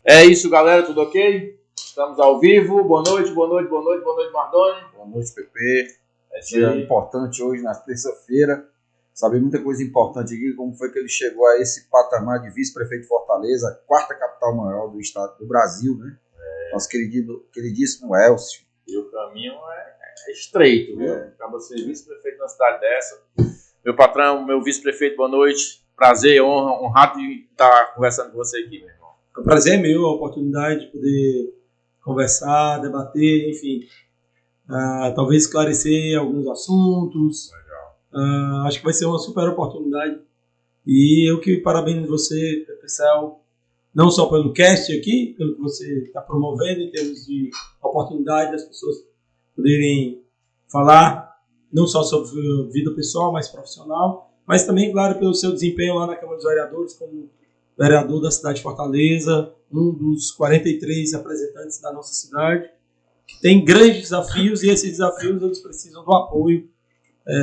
É isso, galera, tudo ok? Estamos ao vivo. Boa noite, boa noite, boa noite, boa noite, Mardoni. Boa noite, Pepe. É dia importante hoje, na terça-feira. Saber muita coisa importante aqui, como foi que ele chegou a esse patamar de vice-prefeito de Fortaleza, a quarta capital maior do estado do Brasil, né? Nosso queridíssimo Elcio. E o caminho é estreito, viu? Acaba ser vice-prefeito numa cidade dessa. Meu patrão, meu vice-prefeito, boa noite. Prazer, honrado de estar conversando com você aqui, meu irmão. O prazer é meu, a oportunidade de poder conversar, debater, enfim. Talvez esclarecer alguns assuntos. Legal. Acho que vai ser uma super oportunidade. E eu que parabenizo você, pessoal, não só pelo cast aqui, pelo que você está promovendo em termos de oportunidade das pessoas poderem falar não só sobre vida pessoal, mas profissional, mas também, claro, pelo seu desempenho lá na Câmara dos Vereadores, como vereador da cidade de Fortaleza, um dos 43 representantes da nossa cidade, que tem grandes desafios, e esses desafios eles precisam do apoio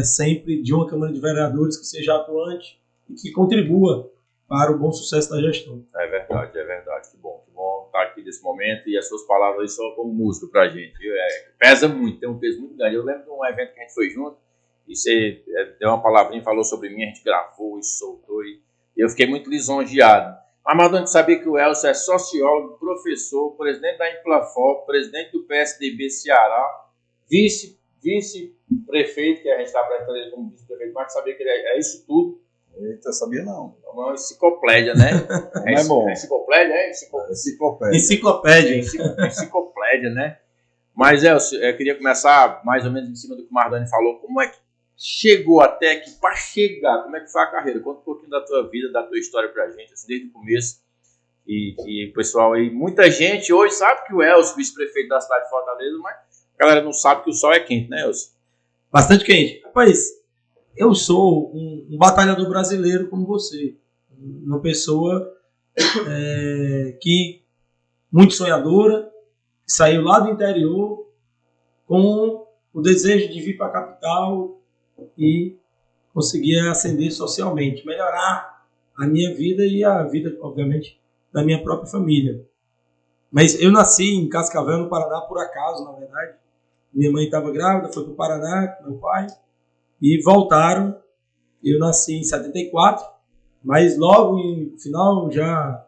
sempre de uma Câmara de Vereadores que seja atuante e que contribua para o bom sucesso da gestão. É verdade. Que bom estar aqui nesse momento, e as suas palavras aí só como música pra gente. Pesa muito, tem um peso muito grande. Eu lembro de um evento que a gente foi junto, e você deu uma palavrinha, falou sobre mim, a gente gravou e soltou, e eu fiquei muito lisonjeado. Mas Mardoni, sabia que o Elcio é sociólogo, professor, presidente da Implafor, presidente do PSDB Ceará, vice-prefeito, que a gente está apresentando ele como vice-prefeito, mas sabia que ele é isso tudo. Eita, sabia não. É uma enciclopédia, né? É bom. Enciclopédia, Enciclopédia, né? Mas, Elcio, eu queria começar mais ou menos em cima do que o Mardoni falou. Como é que chegou até aqui, para chegar? Como é que foi a carreira? Conta um pouquinho da tua vida, da tua história pra gente, assim, desde o começo. E pessoal aí, muita gente hoje sabe que o Elcio, vice-prefeito da cidade de Fortaleza, mas a galera não sabe que o sol é quente, né, Elcio? Bastante quente. Rapaz, eu sou um batalhador brasileiro como você. Uma pessoa que muito sonhadora, que saiu lá do interior com o desejo de vir para a capital e conseguir ascender socialmente, melhorar a minha vida e a vida, obviamente, da minha própria família. Mas eu nasci em Cascavel, no Paraná, por acaso, na verdade. Minha mãe estava grávida, foi para o Paraná com meu pai e voltaram. Eu nasci em 74, mas logo no final já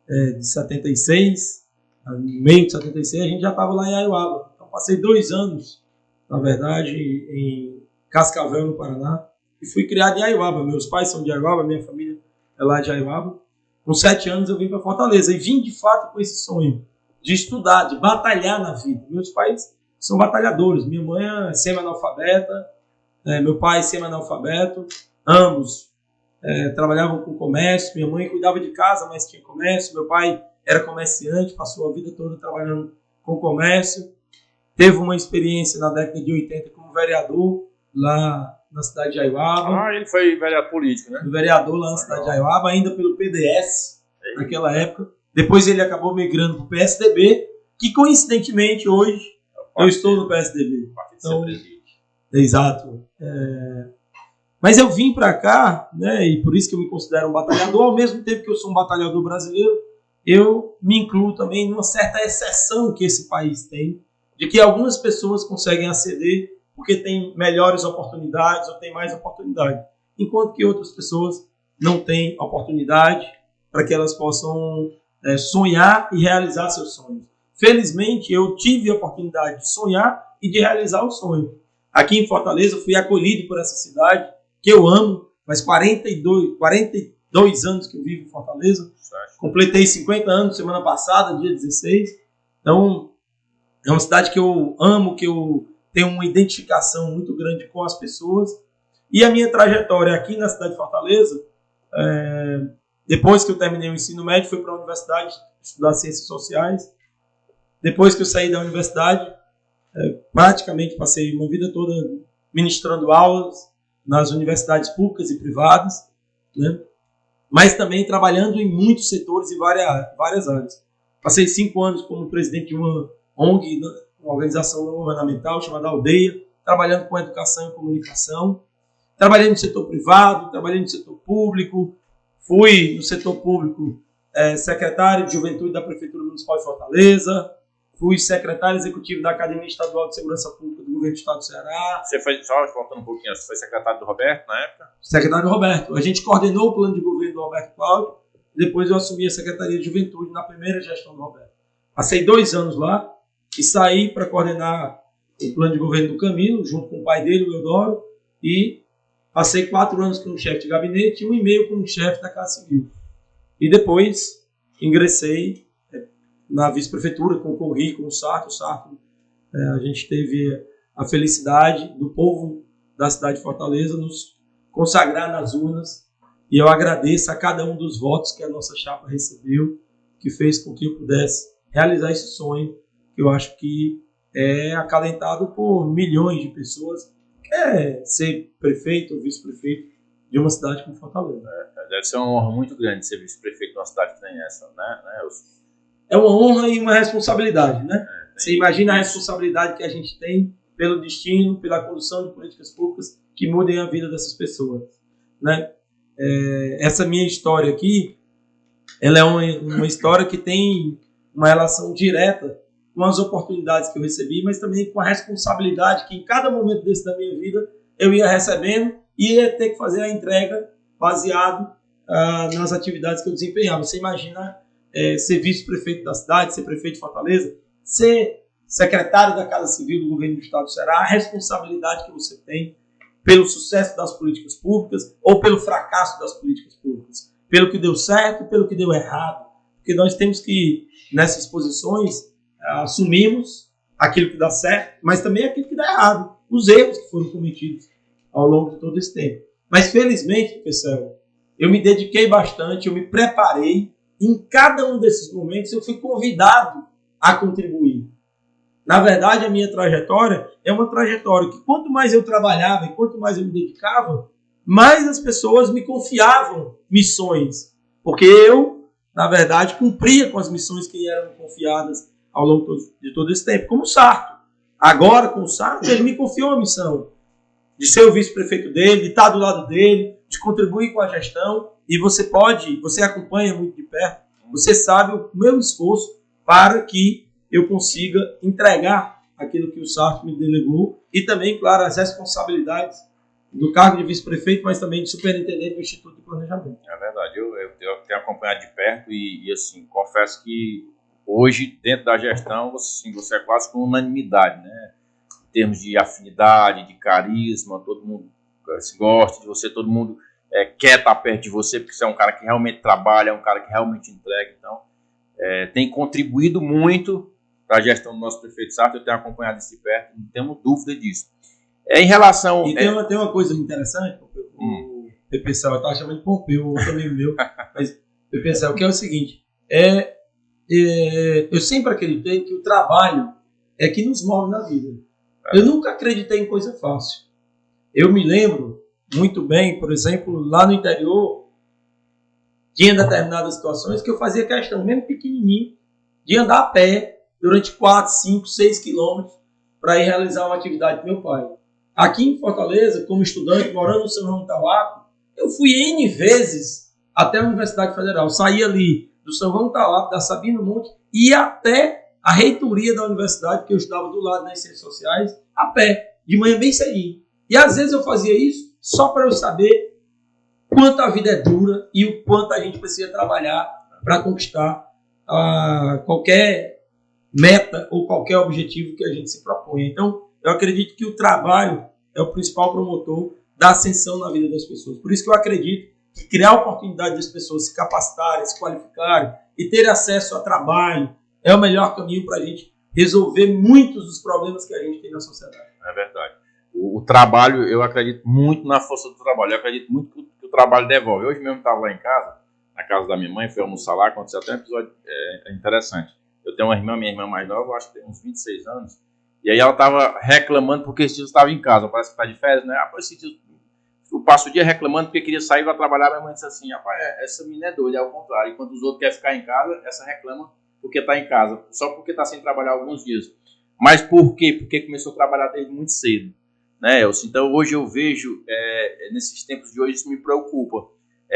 de 76, no meio de 76, a gente já estava lá em Aiuaba. Então passei 2 anos, na verdade, em Cascavel, no Paraná, e fui criado em Aiuaba. Meus pais são de Aiuaba, minha família é lá de Aiuaba. Com 7 anos eu vim para Fortaleza e vim de fato com esse sonho de estudar, de batalhar na vida. Meus pais são batalhadores. Minha mãe é semi-analfabeta, meu pai é semi-analfabeto. Ambos trabalhavam com comércio. Minha mãe cuidava de casa, mas tinha comércio. Meu pai era comerciante, passou a vida toda trabalhando com comércio. Teve uma experiência na década de 80 como vereador lá na cidade de Aiuaba. Ele foi vereador político, né? Vereador lá na cidade de Aiuaba, ainda pelo PDS, naquela época. Depois ele acabou migrando para o PSDB, que coincidentemente hoje eu estou no PSDB. Então, exato. Mas eu vim para cá, né, e por isso que eu me considero um batalhador, ao mesmo tempo que eu sou um batalhador brasileiro, eu me incluo também numa certa exceção que esse país tem, de que algumas pessoas conseguem aceder porque têm melhores oportunidades ou têm mais oportunidade, enquanto que outras pessoas não têm oportunidade para que elas possam sonhar e realizar seus sonhos. Felizmente, eu tive a oportunidade de sonhar e de realizar o sonho. Aqui em Fortaleza, fui acolhido por essa cidade, que eu amo, faz 42 anos que eu vivo em Fortaleza. Completei 50 anos semana passada, dia 16. Então, é uma cidade que eu amo, que eu tenho uma identificação muito grande com as pessoas. E a minha trajetória aqui na cidade de Fortaleza, depois que eu terminei o ensino médio, fui para a universidade estudar Ciências Sociais. Depois que eu saí da universidade, praticamente passei uma vida toda ministrando aulas nas universidades públicas e privadas, né? Mas também trabalhando em muitos setores e várias áreas. Passei 5 anos como presidente de uma ONG, uma organização não governamental chamada Aldeia, trabalhando com educação e comunicação. Trabalhei no setor privado, trabalhei no setor público, fui no setor público secretário de Juventude da Prefeitura Municipal de Fortaleza, fui secretário executivo da Academia Estadual de Segurança Pública do Governo do Estado do Ceará. Você foi, só voltando um pouquinho, você foi secretário do Roberto na época? Secretário do Roberto. A gente coordenou o plano de governo do Roberto Cláudio, depois eu assumi a Secretaria de Juventude na primeira gestão do Roberto. Passei 2 anos lá e saí para coordenar o plano de governo do Camilo, junto com o pai dele, o Eudoro, e passei 4 anos como chefe de gabinete e 1 e meio como chefe da Casa Civil. E depois ingressei na vice-prefeitura, concorri com o Sarto. A gente teve a felicidade do povo da cidade de Fortaleza nos consagrar nas urnas, e eu agradeço a cada um dos votos que a nossa chapa recebeu, que fez com que eu pudesse realizar esse sonho, que eu acho que é acalentado por milhões de pessoas, que é ser prefeito ou vice-prefeito de uma cidade como Fortaleza. Deve ser uma honra muito grande ser vice-prefeito de uma cidade que tem essa, né? É uma honra e uma responsabilidade, né? Você imagina a responsabilidade que a gente tem pelo destino, pela condução de políticas públicas que mudem a vida dessas pessoas, né? Essa minha história aqui, ela é uma história que tem uma relação direta com as oportunidades que eu recebi, mas também com a responsabilidade que em cada momento desse da minha vida eu ia recebendo e ia ter que fazer a entrega baseado nas atividades que eu desempenhava. Você imagina ser vice-prefeito da cidade, ser prefeito de Fortaleza, ser secretário da Casa Civil do Governo do Estado do Ceará, a responsabilidade que você tem pelo sucesso das políticas públicas ou pelo fracasso das políticas públicas, pelo que deu certo, pelo que deu errado, porque nós temos que, nessas posições, assumirmos aquilo que dá certo, mas também aquilo que dá errado, os erros que foram cometidos ao longo de todo esse tempo. Mas, felizmente, pessoal, eu me dediquei bastante, eu me preparei. Em cada um desses momentos, eu fui convidado a contribuir. Na verdade, a minha trajetória é uma trajetória que, quanto mais eu trabalhava e quanto mais eu me dedicava, mais as pessoas me confiavam missões. Porque eu, na verdade, cumpria com as missões que eram confiadas ao longo de todo esse tempo. Como o Sarto. Agora, com o Sarto, ele me confiou a missão de ser o vice-prefeito dele, de estar do lado dele, de contribuir com a gestão. E você acompanha muito de perto, você sabe o meu esforço para que eu consiga entregar aquilo que o Sarto me delegou e também, claro, as responsabilidades do cargo de vice-prefeito, mas também de superintendente do Instituto de Planejamento. É verdade, eu tenho acompanhado de perto e assim, confesso que hoje, dentro da gestão, você é quase com unanimidade, né? Em termos de afinidade, de carisma, todo mundo gosta de você, todo mundo quer estar perto de você, porque você é um cara que realmente trabalha, é um cara que realmente entrega, então tem contribuído muito para a gestão do nosso prefeito Sarto. Eu tenho acompanhado isso de perto, não temos dúvida disso. Em relação... E tem uma coisa interessante, o PPCL, eu estava chamando de Pompeu, outro amigo meu, mas PPCL, que é o seguinte, eu sempre acreditei que o trabalho é que nos move na vida. Eu nunca acreditei em coisa fácil. Eu me lembro muito bem, por exemplo, lá no interior, tinha determinadas situações que eu fazia questão, mesmo pequenininho, de andar a pé durante 4, 5, 6 quilômetros para ir realizar uma atividade com meu pai. Aqui em Fortaleza, como estudante, morando no São João do Tauape, eu fui N vezes até a Universidade Federal. Saí ali do São João do Tauape, da Sabino Monte, e ia até a reitoria da universidade, que eu estudava do lado nas ciências sociais, a pé, de manhã bem cedinho. E às vezes eu fazia isso só para eu saber quanto a vida é dura e o quanto a gente precisa trabalhar para conquistar qualquer meta ou qualquer objetivo que a gente se propõe. Então, eu acredito que o trabalho é o principal promotor da ascensão na vida das pessoas. Por isso que eu acredito que criar a oportunidade das pessoas se capacitarem, se qualificarem e terem acesso a trabalho é o melhor caminho para a gente resolver muitos dos problemas que a gente tem na sociedade. É verdade. O trabalho, eu acredito muito na força do trabalho. Eu acredito muito que o trabalho devolve. Hoje mesmo estava lá em casa, na casa da minha mãe, fui almoçar lá, aconteceu até um episódio interessante. Eu tenho uma irmã, minha irmã mais nova, eu acho que tem uns 26 anos, e aí ela estava reclamando porque esse dia estava em casa, parece que está de férias, né? Esse dia eu passo o dia reclamando porque queria sair para trabalhar, minha mãe disse assim, rapaz, essa menina é doida, é ao contrário, enquanto os outros querem ficar em casa, essa reclama porque está em casa, só porque está sem trabalhar alguns dias. Mas por quê? Porque começou a trabalhar desde muito cedo, né, Elcio? Então hoje eu vejo, nesses tempos de hoje, isso me preocupa.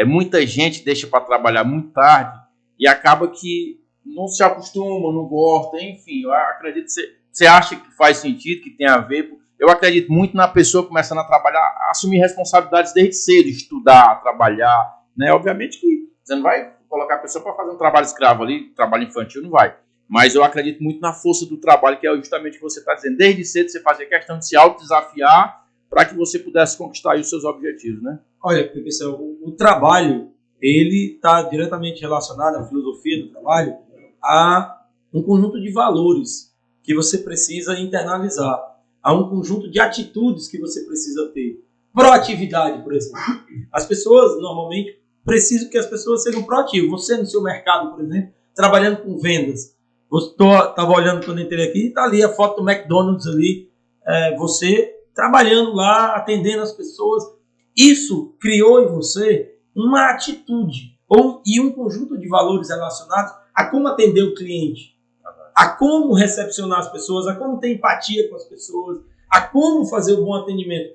Muita gente deixa para trabalhar muito tarde e acaba que não se acostuma, não gosta, enfim, eu acredito que você acha que faz sentido, que tem a ver. Eu acredito muito na pessoa começando a trabalhar, a assumir responsabilidades desde cedo, estudar, trabalhar, né? Obviamente que você não vai colocar a pessoa para fazer um trabalho escravo ali, trabalho infantil, não vai. Mas eu acredito muito na força do trabalho, que é justamente o que você está dizendo. Desde cedo você fazia questão de se autodesafiar para que você pudesse conquistar aí os seus objetivos, né? Olha, pessoal, o trabalho, ele está diretamente relacionado, à filosofia do trabalho, a um conjunto de valores que você precisa internalizar, a um conjunto de atitudes que você precisa ter. Proatividade, por exemplo. As pessoas, normalmente, precisam que as pessoas sejam proativas. Você, no seu mercado, por exemplo, trabalhando com vendas. Estava olhando quando entrei aqui, está ali a foto do McDonald's ali, você trabalhando lá, atendendo as pessoas. Isso criou em você uma atitude e um conjunto de valores relacionados a como atender o cliente, a como recepcionar as pessoas, a como ter empatia com as pessoas, a como fazer o bom atendimento.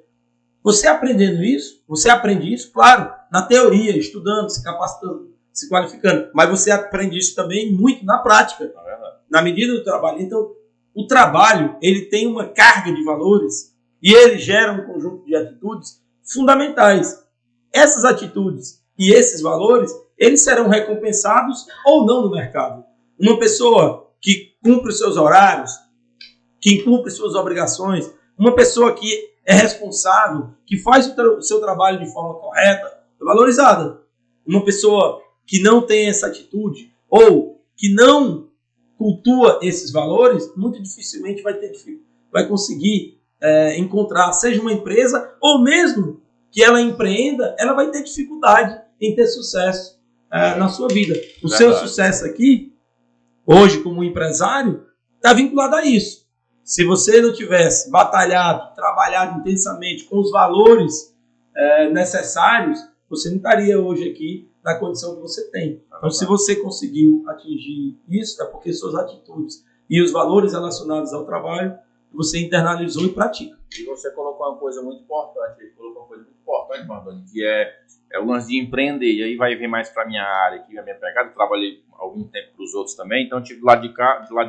Você aprendendo isso, você aprende isso, claro, na teoria, estudando, se capacitando, se qualificando, mas você aprende isso também muito na prática, na medida do trabalho. Então, o trabalho, ele tem uma carga de valores e ele gera um conjunto de atitudes fundamentais. Essas atitudes e esses valores, eles serão recompensados ou não no mercado. Uma pessoa que cumpre os seus horários, que cumpre suas obrigações, uma pessoa que é responsável, que faz o seu trabalho de forma correta, é valorizada. Uma pessoa que não tem essa atitude ou que não cultua esses valores, muito dificilmente vai conseguir encontrar, seja uma empresa ou mesmo que ela empreenda, ela vai ter dificuldade em ter sucesso na sua vida. O seu sucesso aqui, hoje como empresário, está vinculado a isso. Se você não tivesse batalhado, trabalhado intensamente com os valores necessários, você não estaria hoje aqui na condição que você tem. Então, se você conseguiu atingir isso, é porque suas atitudes e os valores relacionados ao trabalho, você internalizou e pratica. E você colocou uma coisa muito importante, Mardoni, que é o lance de empreender. E aí vai vir mais para a minha área aqui, a minha pegada. Eu trabalhei algum tempo para os outros também, então eu estive do lado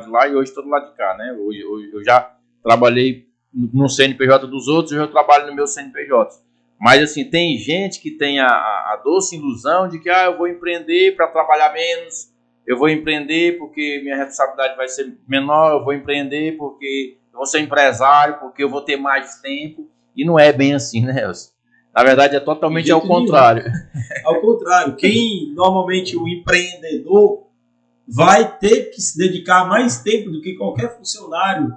de lá e hoje estou do lado de cá, né? Hoje eu já trabalhei no CNPJ dos outros, hoje eu trabalho no meu CNPJ. Mas assim, tem gente que tem a doce ilusão de que eu vou empreender para trabalhar menos, eu vou empreender porque minha responsabilidade vai ser menor, eu vou empreender porque eu vou ser empresário, porque eu vou ter mais tempo. E não é bem assim, né, Elcio? Na verdade, é totalmente ao contrário. Ao contrário. Quem, normalmente, o empreendedor vai ter que se dedicar mais tempo do que qualquer funcionário,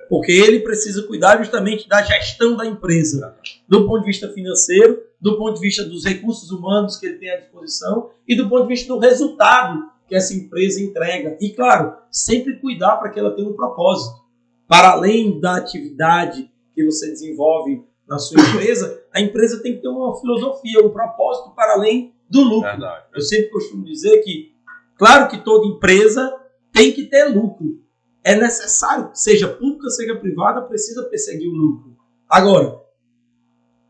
porque ele precisa cuidar justamente da gestão da empresa, do ponto de vista financeiro, do ponto de vista dos recursos humanos que ele tem à disposição e do ponto de vista do resultado que essa empresa entrega. E, claro, sempre cuidar para que ela tenha um propósito. Para além da atividade que você desenvolve na sua empresa, a empresa tem que ter uma filosofia, um propósito para além do lucro. Verdade. Eu sempre costumo dizer que, claro que toda empresa tem que ter lucro. É necessário, seja pública, seja privada, precisa perseguir o lucro. Agora,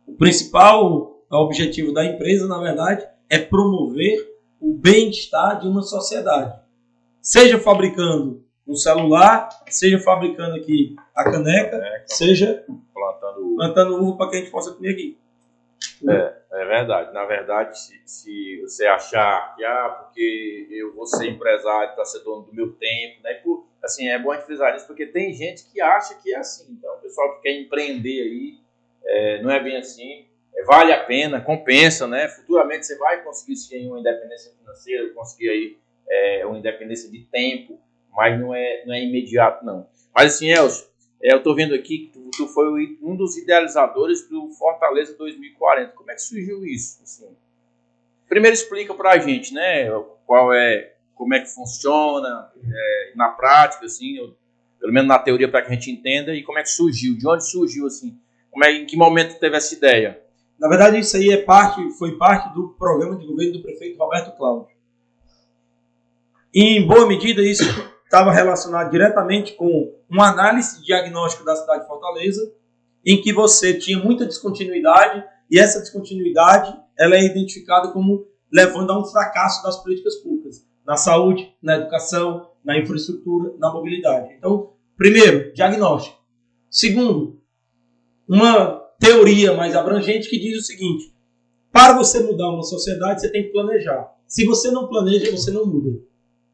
o principal objetivo da empresa, na verdade, é promover o bem-estar de uma sociedade. Seja fabricando um celular, seja fabricando aqui a caneca, seja plantando uva para que a gente possa comer aqui. É verdade. Na verdade, se você achar que porque eu vou ser empresário para ser dono do meu tempo, né? Assim, é bom a gente frisar isso, porque tem gente que acha que é assim. Então, o pessoal que quer empreender aí, não é bem assim. Vale a pena, compensa, né? Futuramente você vai conseguir sim uma independência financeira, conseguir aí uma independência de tempo, mas não é imediato, não. Mas assim, Elcio, eu estou vendo aqui que tu foi um dos idealizadores do Fortaleza 2040. Como é que surgiu isso? Assim, primeiro explica para a gente, né? Como é que funciona na prática, assim, pelo menos na teoria para que a gente entenda, e como é que surgiu, de onde surgiu, assim, em que momento teve essa ideia? Na verdade, isso aí foi parte do programa de governo do prefeito Roberto Cláudio. E, em boa medida, isso estava relacionado diretamente com uma análise de diagnóstico da cidade de Fortaleza, em que você tinha muita descontinuidade, e essa descontinuidade ela é identificada como levando a um fracasso das políticas públicas. na saúde, na educação, na infraestrutura, na mobilidade. Então, primeiro, diagnóstico. Segundo, uma teoria mais abrangente que diz o seguinte: para você mudar uma sociedade, você tem que planejar. Se você não planeja, você não muda.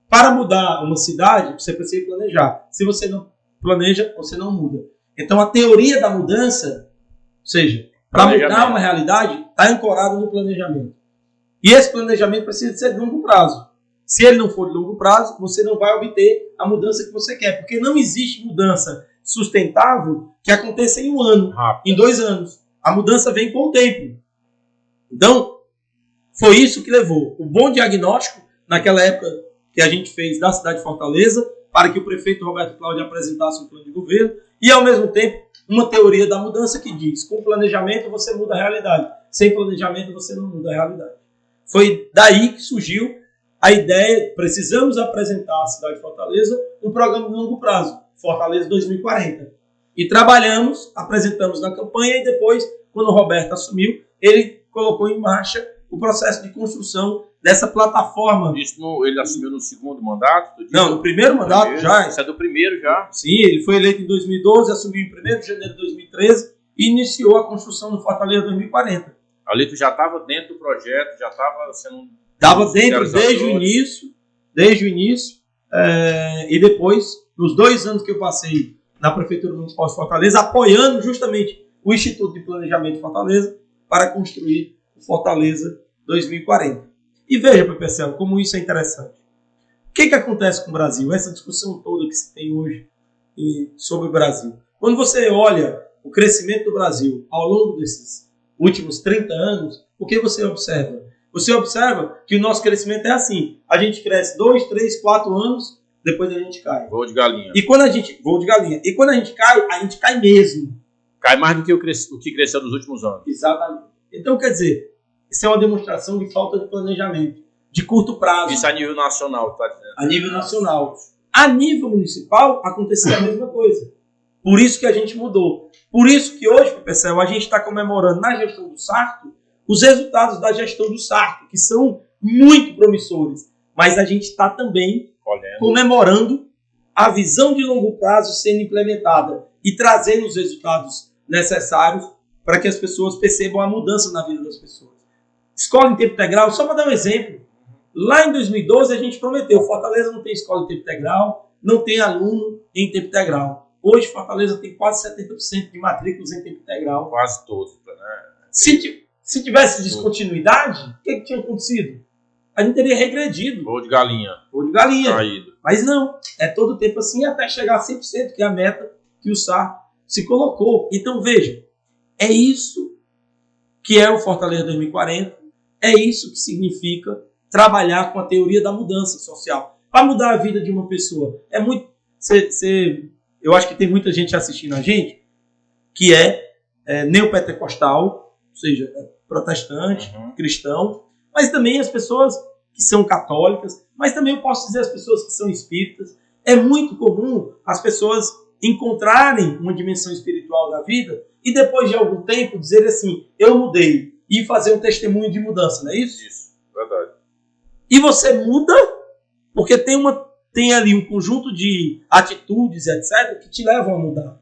Para mudar uma cidade, você precisa planejar. Se você não planeja, você não muda. Então, a teoria da mudança, ou seja, para mudar uma realidade, está ancorada no planejamento. E esse planejamento precisa ser de longo prazo. Se ele não for de longo prazo, você não vai obter a mudança que você quer. Porque não existe mudança sustentável que aconteça em 1 ano, em 2 anos. A mudança vem com o tempo. Então, foi isso que levou o bom diagnóstico, naquela época que a gente fez da cidade de Fortaleza, para que o prefeito Roberto Cláudio apresentasse um plano de governo, e ao mesmo tempo uma teoria da mudança que diz: com planejamento você muda a realidade, sem planejamento você não muda a realidade. Foi daí que surgiu a ideia: precisamos apresentar à cidade de Fortaleza um programa de longo prazo, Fortaleza 2040. E trabalhamos, apresentamos na campanha, e depois, quando o Roberto assumiu, ele colocou em marcha o processo de construção dessa plataforma. Isso ele assumiu no segundo mandato? Não, no primeiro mandato já. Isso é do primeiro já? Sim, ele foi eleito em 2012, assumiu em 1º de janeiro de 2013 e iniciou a construção do Fortaleza 2040. Ali tu já estava dentro do projeto, já estava sendo... Estava dentro desde o início, e depois, nos 2 anos que eu passei na Prefeitura Municipal de Fortaleza, apoiando justamente o Instituto de Planejamento de Fortaleza para construir o Fortaleza 2040. E veja, PPCL, como isso é interessante. O que acontece com o Brasil? Essa discussão toda que se tem hoje sobre o Brasil. Quando você olha o crescimento do Brasil ao longo desses últimos 30 anos, o que você observa? Você observa que o nosso crescimento é assim. A gente cresce 2, 3, 4 anos, depois a gente cai. Voo de galinha. Voo de galinha. E quando a gente cai mesmo. Cai mais do que o que cresceu nos últimos anos. Exatamente. Então, quer dizer, isso é uma demonstração de falta de planejamento, de curto prazo. Isso a nível nacional, tá dizendo? A nível nacional. A nível municipal, acontecia a mesma coisa. Por isso que a gente mudou. Por isso que hoje, PPCL, a gente está comemorando na gestão do Sarto os resultados da gestão do Sarto, que são muito promissores. Mas a gente está também comemorando a visão de longo prazo sendo implementada e trazendo os resultados necessários para que as pessoas percebam a mudança na vida das pessoas. Escola em tempo integral, só para dar um exemplo. Lá em 2012 a gente prometeu: Fortaleza não tem escola em tempo integral, não tem aluno em tempo integral. Hoje Fortaleza tem quase 70% de matrículas em tempo integral. Quase todos, né? Se tivesse descontinuidade, o que tinha acontecido? A gente teria regredido. Voo de galinha. Caído. Mas não, é todo tempo assim até chegar a 100%, que é a meta que o SAR se colocou. Então veja, é isso que é o Fortaleza 2040, é isso que significa trabalhar com a teoria da mudança social. Para mudar a vida de uma pessoa, é muito... eu acho que tem muita gente assistindo a gente que é neopentecostal, ou seja, protestante, cristão, mas também as pessoas que são católicas, mas também eu posso dizer as pessoas que são espíritas. É muito comum as pessoas encontrarem uma dimensão espiritual da vida e depois de algum tempo dizer assim: eu mudei, e fazer um testemunho de mudança, não é isso? Isso, verdade. E você muda porque tem ali um conjunto de atitudes, etc., que te levam a mudar.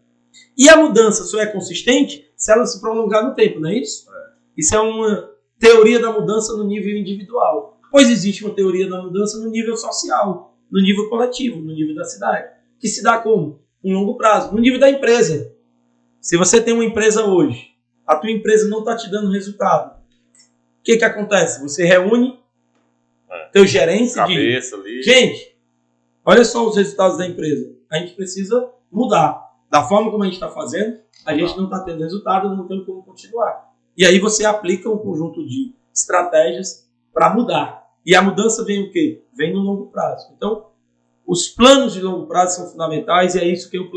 E a mudança só é consistente se ela se prolongar no tempo, não é isso? Isso é uma teoria da mudança no nível individual. Pois existe uma teoria da mudança no nível social, no nível coletivo, no nível da cidade. Que se dá como? Em longo prazo. No nível da empresa. Se você tem uma empresa hoje, a tua empresa não está te dando resultado, o que acontece? Você reúne teus gerentes e diz: gente, olha só os resultados da empresa. A gente precisa mudar. Da forma como a gente está fazendo, a gente não está tendo resultado, não tem como continuar. E aí você aplica um conjunto de estratégias para mudar. E a mudança vem o quê? Vem no longo prazo. Então, os planos de longo prazo são fundamentais e é isso que é o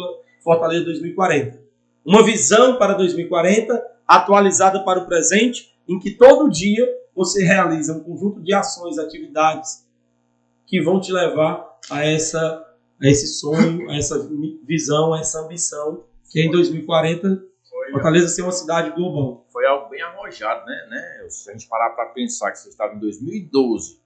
Fortaleza 2040. Uma visão para 2040, atualizada para o presente, em que todo dia você realiza um conjunto de ações, atividades que vão te levar a esse sonho, a essa visão, a essa ambição, que em 2040 Fortaleza ser uma cidade global. Foi algo bem arrojado, né? Se a gente parar para pensar que você estava em 2012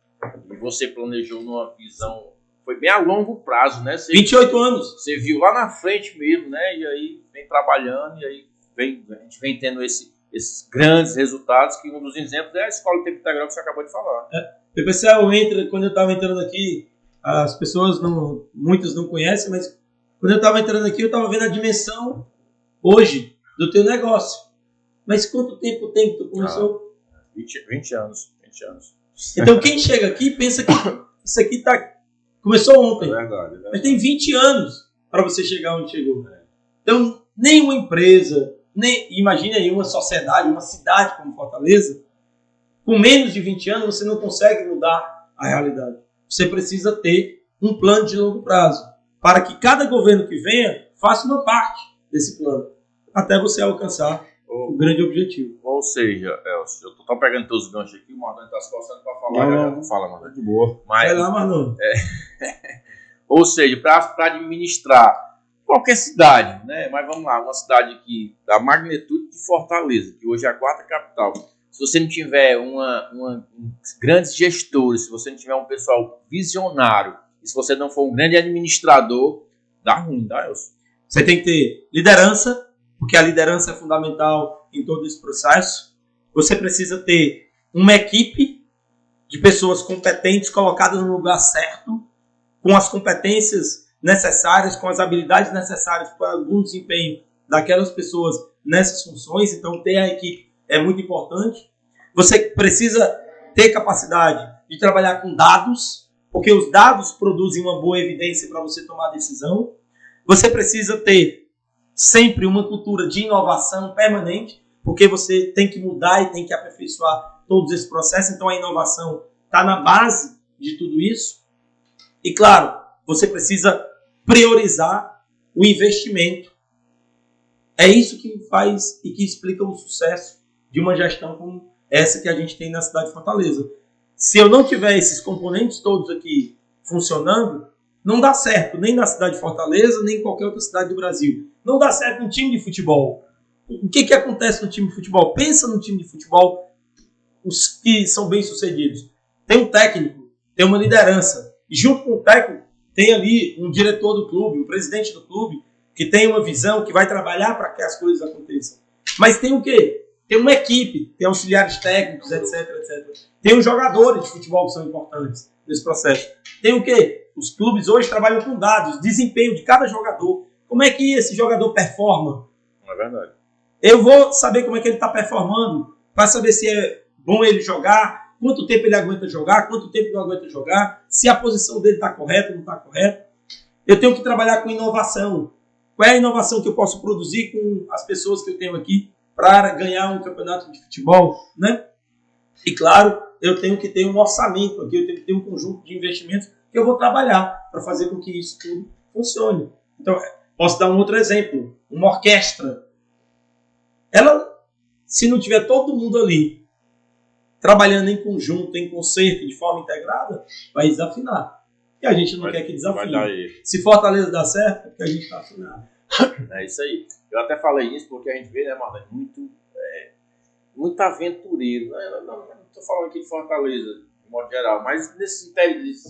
E você planejou numa visão, foi bem a longo prazo, né? 28 anos. Você viu lá na frente mesmo, né? E aí vem trabalhando, e aí a gente vem tendo esses grandes resultados, que um dos exemplos é a Escola de Tempo Integral que você acabou de falar. Quando eu estava entrando aqui, as pessoas, muitas não conhecem, mas quando eu estava entrando aqui, eu estava vendo a dimensão hoje do teu negócio. Mas quanto tempo tem que tu começou? 20 anos. Então quem chega aqui pensa que isso aqui começou ontem. É verdade. Mas tem 20 anos para você chegar onde chegou. Então, nenhuma empresa, imagine aí uma sociedade, uma cidade como Fortaleza, com menos de 20 anos você não consegue mudar a realidade. Você precisa ter um plano de longo prazo, para que cada governo que venha faça uma parte desse plano, até você alcançar o grande objetivo. Ou seja, Elcio, eu tô pegando teus ganchos aqui, o Marlon tá se coçando para falar. Não, fala, Marlon. De boa. Vai lá, Marlon. Ou seja, para administrar qualquer cidade, né? Mas vamos lá, uma cidade aqui da magnitude de Fortaleza, que hoje é a 4ª capital. Se você não tiver grandes gestores, se você não tiver um pessoal visionário, e se você não for um grande administrador, dá ruim, tá, Elcio? Você tem que ter liderança, porque a liderança é fundamental em todo esse processo. Você precisa ter uma equipe de pessoas competentes colocadas no lugar certo, com as competências necessárias, com as habilidades necessárias para o bom desempenho daquelas pessoas nessas funções. Então, ter a equipe é muito importante. Você precisa ter capacidade de trabalhar com dados, porque os dados produzem uma boa evidência para você tomar decisão. Você precisa ter sempre uma cultura de inovação permanente, porque você tem que mudar e tem que aperfeiçoar todos esses processos. Então, a inovação está na base de tudo isso. E, claro, você precisa priorizar o investimento. É isso que faz e que explica o sucesso de uma gestão como essa que a gente tem na cidade de Fortaleza. Se eu não tiver esses componentes todos aqui funcionando, não dá certo nem na cidade de Fortaleza, nem em qualquer outra cidade do Brasil. Não dá certo no time de futebol. O que acontece no time de futebol? Pensa no time de futebol, os que são bem-sucedidos. Tem um técnico, tem uma liderança. E junto com o técnico, tem ali um diretor do clube, um presidente do clube, que tem uma visão, que vai trabalhar para que as coisas aconteçam. Mas tem o quê? Tem uma equipe, tem auxiliares técnicos, etc, etc. Tem os jogadores de futebol que são importantes nesse processo. Tem o quê? Os clubes hoje trabalham com dados, desempenho de cada jogador. Como é que esse jogador performa? É verdade. Eu vou saber como é que ele está performando, para saber se é bom ele jogar, quanto tempo ele aguenta jogar, quanto tempo não aguenta jogar, se a posição dele está correta ou não está correta. Eu tenho que trabalhar com inovação. Qual é a inovação que eu posso produzir com as pessoas que eu tenho aqui para ganhar um campeonato de futebol, né? E claro, eu tenho que ter um orçamento aqui, eu tenho que ter um conjunto de investimentos que eu vou trabalhar para fazer com que isso tudo funcione. Então, posso dar um outro exemplo. Uma orquestra. Ela, se não tiver todo mundo ali trabalhando em conjunto, em concerto, de forma integrada, vai desafinar. E a gente não quer que desafie. Se Fortaleza dá certo, é porque a gente está afinado. É isso aí. Eu até falei isso porque a gente vê, né, Marlon, muito aventureiro. Não estou falando aqui de Fortaleza, de modo geral, mas nesses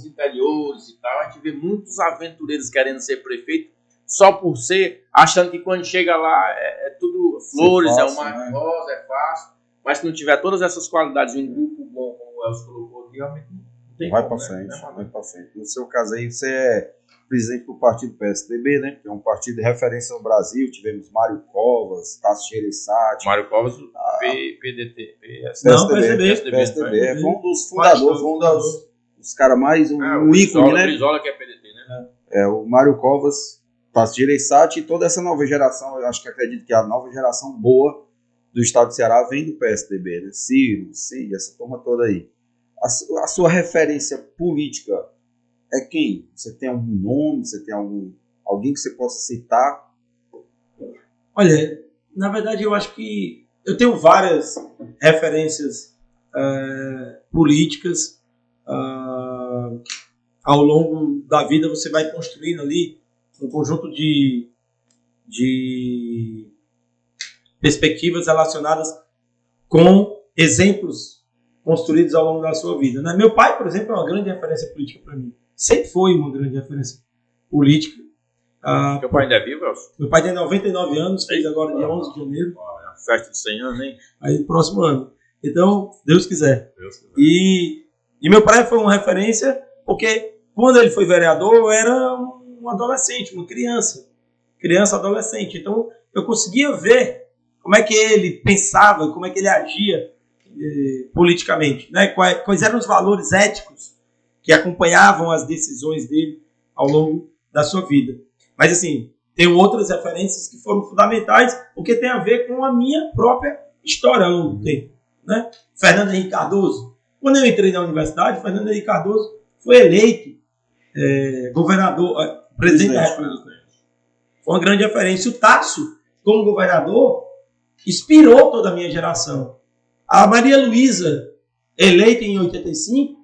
interiores e tal, a gente vê muitos aventureiros querendo ser prefeito só por ser, achando que quando chega lá é tudo flores, fácil, é uma rosa, é fácil. Mas se não tiver todas essas qualidades de um grupo bom, como o Elcio colocou aqui, realmente não tem vai como, para frente, vai para frente. No seu caso aí, você é presidente do partido PSDB, né? Que é um partido de referência no Brasil. Tivemos Mário Covas, Tasso Gereissati. Mário Covas, PDT, PSDB. Foi um dos fundadores, foi um dos caras mais, um ícone, né? Brizola que é PDT, né? O Mário Covas, Tasso Gereissati e toda essa nova geração, eu acredito que a nova geração boa do estado do Ceará vem do PSDB, né? Ciro, essa turma toda aí. A sua referência política é quem? Você tem algum nome? Você tem alguém que você possa citar? Olha, na verdade eu acho que eu tenho várias referências políticas. Ao longo da vida você vai construindo ali um conjunto de perspectivas relacionadas com exemplos construídos ao longo da sua vida. Né? Meu pai, por exemplo, é uma grande referência política para mim. Sempre foi uma grande referência política. Meu pai ainda é vivo, Elcio? Meu pai tem 99 anos, fez agora dia 11 de janeiro. Festa de 100 anos, hein? Aí, próximo ano. Então, Deus quiser. E meu pai foi uma referência porque quando ele foi vereador, eu era um adolescente, uma criança. Criança, adolescente. Então, eu conseguia ver como é que ele pensava, como é que ele agia politicamente. Né? Quais eram os valores éticos que acompanhavam as decisões dele ao longo da sua vida. Mas, assim, tem outras referências que foram fundamentais, porque tem a ver com a minha própria história ao longo do tempo. Né? Fernando Henrique Cardoso. Quando eu entrei na universidade, Fernando Henrique Cardoso foi eleito governador, presidente da República. Foi uma grande referência. O Tasso, como governador, inspirou toda a minha geração. A Maria Luísa, eleita em 85,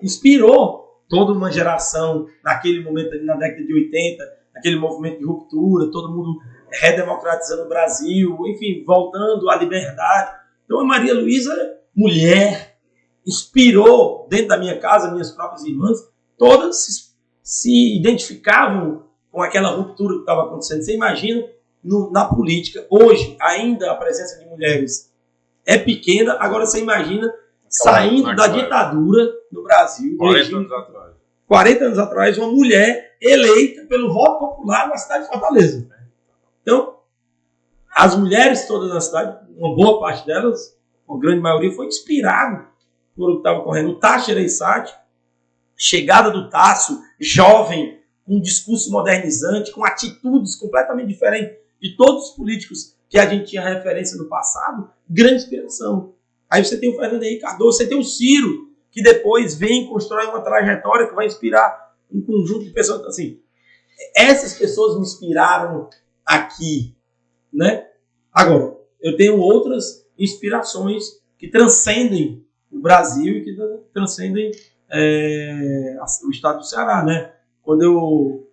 inspirou toda uma geração naquele momento, ali na década de 80, aquele movimento de ruptura, todo mundo redemocratizando o Brasil, enfim, voltando à liberdade. Então a Maria Luísa, mulher, inspirou dentro da minha casa, minhas próprias irmãs, todas se identificavam com aquela ruptura que estava acontecendo. Você imagina, na política, hoje, ainda a presença de mulheres é pequena, agora você imagina saindo da ditadura no Brasil. 40 anos atrás. 40 anos atrás, uma mulher eleita pelo voto popular na cidade de Fortaleza. Então, as mulheres todas na cidade, uma boa parte delas, uma grande maioria, foi inspirada por o que estava ocorrendo. O Tasso Gereissati, chegada do Tasso, jovem, com um discurso modernizante, com atitudes completamente diferentes de todos os políticos que a gente tinha referência no passado, grande inspiração. Aí você tem o Fernando Henrique Cardoso, você tem o Ciro, que depois vem e constrói uma trajetória que vai inspirar um conjunto de pessoas. Assim, essas pessoas me inspiraram aqui, né? Agora, eu tenho outras inspirações que transcendem o Brasil e que transcendem o estado do Ceará, né? Quando eu,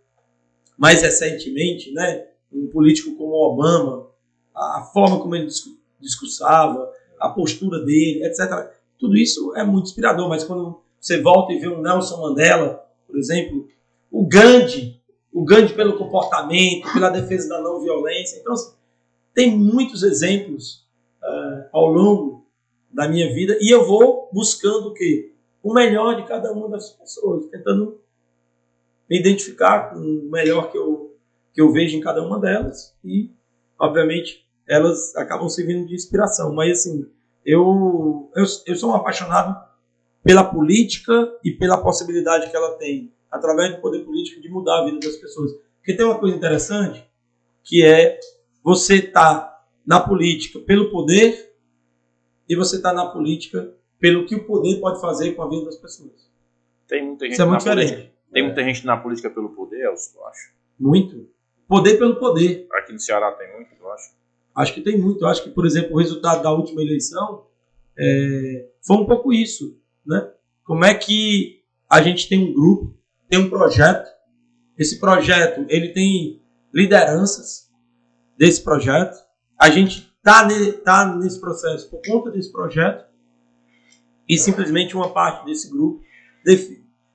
mais recentemente, né, um político como Obama, a forma como ele discursava, a postura dele, etc. Tudo isso é muito inspirador, mas quando você volta e vê um Nelson Mandela, por exemplo, o Gandhi pelo comportamento, pela defesa da não violência. Então, assim, tem muitos exemplos ao longo da minha vida e eu vou buscando o quê? O melhor de cada uma das pessoas, tentando me identificar com o melhor que eu vejo em cada uma delas e, obviamente, elas acabam servindo de inspiração. Mas, assim, eu sou um apaixonado pela política e pela possibilidade que ela tem, através do poder político, de mudar a vida das pessoas. Porque tem uma coisa interessante, que é você estar na política pelo poder e você estar na política pelo que o poder pode fazer com a vida das pessoas. Tem muita gente Isso é muito diferente. Política. Tem muita gente na política pelo poder, Elcio, eu acho. Muito. Poder pelo poder. Aqui no Ceará tem muito, eu acho. Acho que tem muito. Eu acho que, por exemplo, o resultado da última eleição foi um pouco isso, né? Como é que a gente tem um grupo, tem um projeto. Esse projeto, ele tem lideranças desse projeto. A gente tá nesse processo por conta desse projeto e simplesmente uma parte desse grupo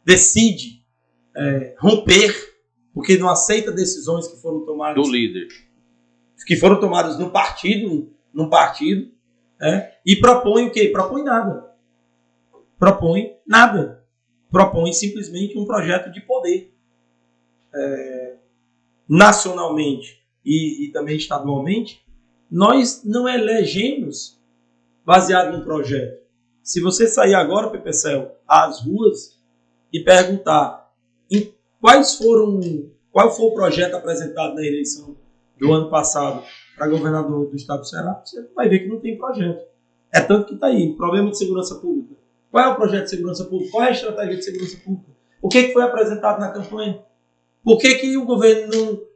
decide romper porque não aceita decisões que foram tomadas do líder, que foram tomadas num partido, e propõe o quê? Propõe nada. Propõe simplesmente um projeto de poder. Nacionalmente e também estadualmente, nós não elegemos baseado num projeto. Se você sair agora, Pepecel, às ruas e perguntar qual foi o projeto apresentado na eleição do ano passado para governador do estado do Ceará, você vai ver que não tem projeto. É tanto que está aí, problema de segurança pública. Qual é o projeto de segurança pública? Qual é a estratégia de segurança pública? O que foi apresentado na campanha? Por que o governo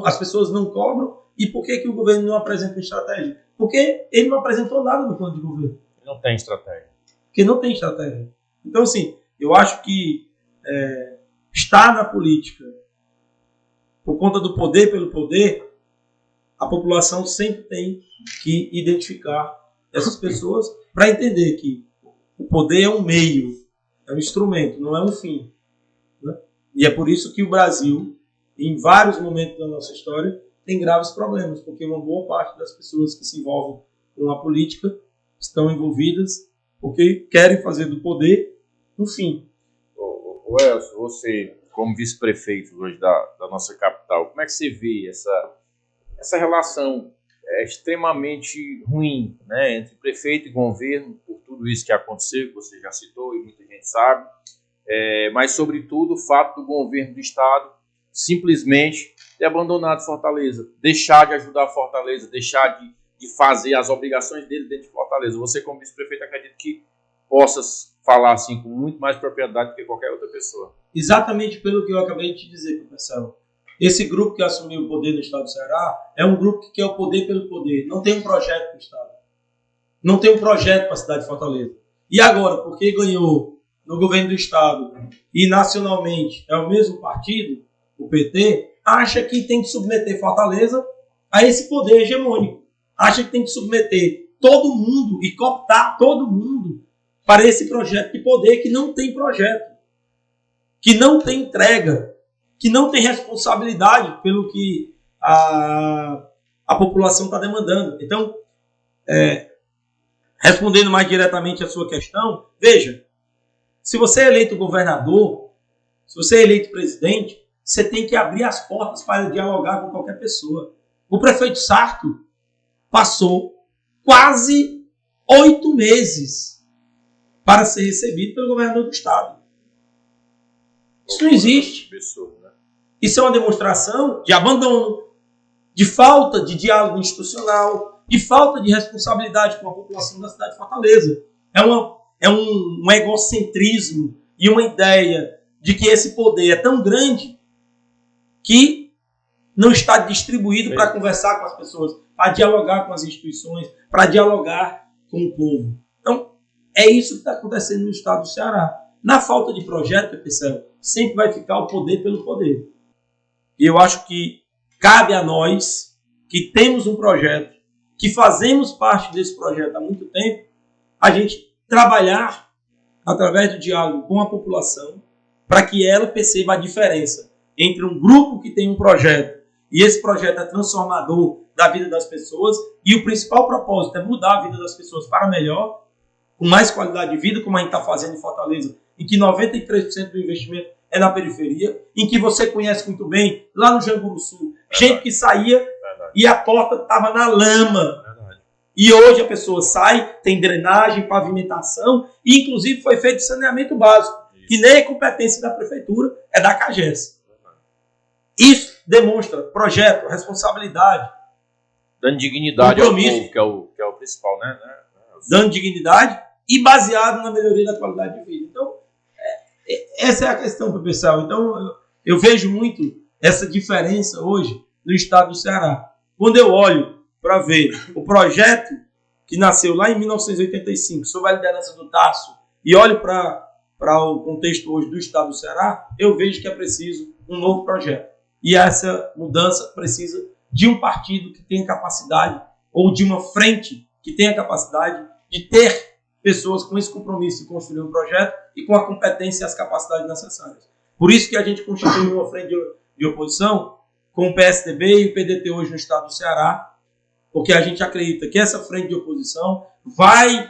as pessoas não cobram e por que o governo não apresenta estratégia? Porque ele não apresentou nada no plano de governo. Não tem estratégia. Porque não tem estratégia. Então, assim, eu acho que estar na política por conta do poder pelo poder, a população sempre tem que identificar essas pessoas para entender que o poder é um meio, é um instrumento, não é um fim. Né? E é por isso que o Brasil, em vários momentos da nossa história, tem graves problemas, porque uma boa parte das pessoas que se envolvem com a política estão envolvidas porque querem fazer do poder um fim. O Elcio, você, como vice-prefeito hoje da nossa capital, como é que você vê essa relação extremamente ruim, né, entre prefeito e governo, por tudo isso que aconteceu, que você já citou e muita gente sabe, mas sobretudo o fato do governo do estado simplesmente ter abandonado Fortaleza, deixar de ajudar Fortaleza, deixar de fazer as obrigações dele dentro de Fortaleza. Você, como vice-prefeito, acredito que possa falar assim com muito mais propriedade do que qualquer outra pessoa. Exatamente pelo que eu acabei de te dizer, professor. Esse grupo que assumiu o poder no estado do Ceará é um grupo que quer o poder pelo poder. Não tem um projeto para o estado. Não tem um projeto para a cidade de Fortaleza. E agora, porque ganhou no governo do estado e nacionalmente é o mesmo partido, o PT, acha que tem que submeter Fortaleza a esse poder hegemônico. Acha que tem que submeter todo mundo e cooptar todo mundo para esse projeto de poder que não tem projeto, que não tem entrega, que não tem responsabilidade pelo que a população está demandando. Então, respondendo mais diretamente a sua questão, veja, se você é eleito governador, se você é eleito presidente, você tem que abrir as portas para dialogar com qualquer pessoa. O prefeito Sarto passou quase 8 meses para ser recebido pelo governador do estado. Isso não existe. Isso é uma demonstração de abandono, de falta de diálogo institucional, de falta de responsabilidade com a população da cidade de Fortaleza. É um egocentrismo e uma ideia de que esse poder é tão grande que não está distribuído para conversar com as pessoas, para dialogar com as instituições, para dialogar com o povo. Então, é isso que está acontecendo no estado do Ceará. Na falta de projeto, pessoal, sempre vai ficar o poder pelo poder. E eu acho que cabe a nós, que temos um projeto, que fazemos parte desse projeto há muito tempo, a gente trabalhar através do diálogo com a população para que ela perceba a diferença entre um grupo que tem um projeto e esse projeto é transformador da vida das pessoas e o principal propósito é mudar a vida das pessoas para melhor, com mais qualidade de vida, como a gente está fazendo em Fortaleza, em que 93% do investimento é na periferia, em que você conhece muito bem, lá no Janguruçu, gente que saía e a porta estava na lama. E hoje a pessoa sai, tem drenagem, pavimentação, e inclusive foi feito saneamento básico, que nem é competência da prefeitura, é da CAGES. Isso demonstra projeto, responsabilidade. Dando dignidade ao povo, que é o principal, né? Dando dignidade e baseado na melhoria da qualidade de vida. Então, essa é a questão, pessoal. Então, eu vejo muito essa diferença hoje no estado do Ceará. Quando eu olho para ver o projeto que nasceu lá em 1985, sob a liderança do Tasso, e olho para o contexto hoje do estado do Ceará, eu vejo que é preciso um novo projeto. E essa mudança precisa de um partido que tenha capacidade, ou de uma frente que tenha capacidade de ter pessoas com esse compromisso de construir um projeto e com a competência e as capacidades necessárias. Por isso que a gente constituiu uma frente de oposição com o PSDB e o PDT hoje no estado do Ceará, porque a gente acredita que essa frente de oposição vai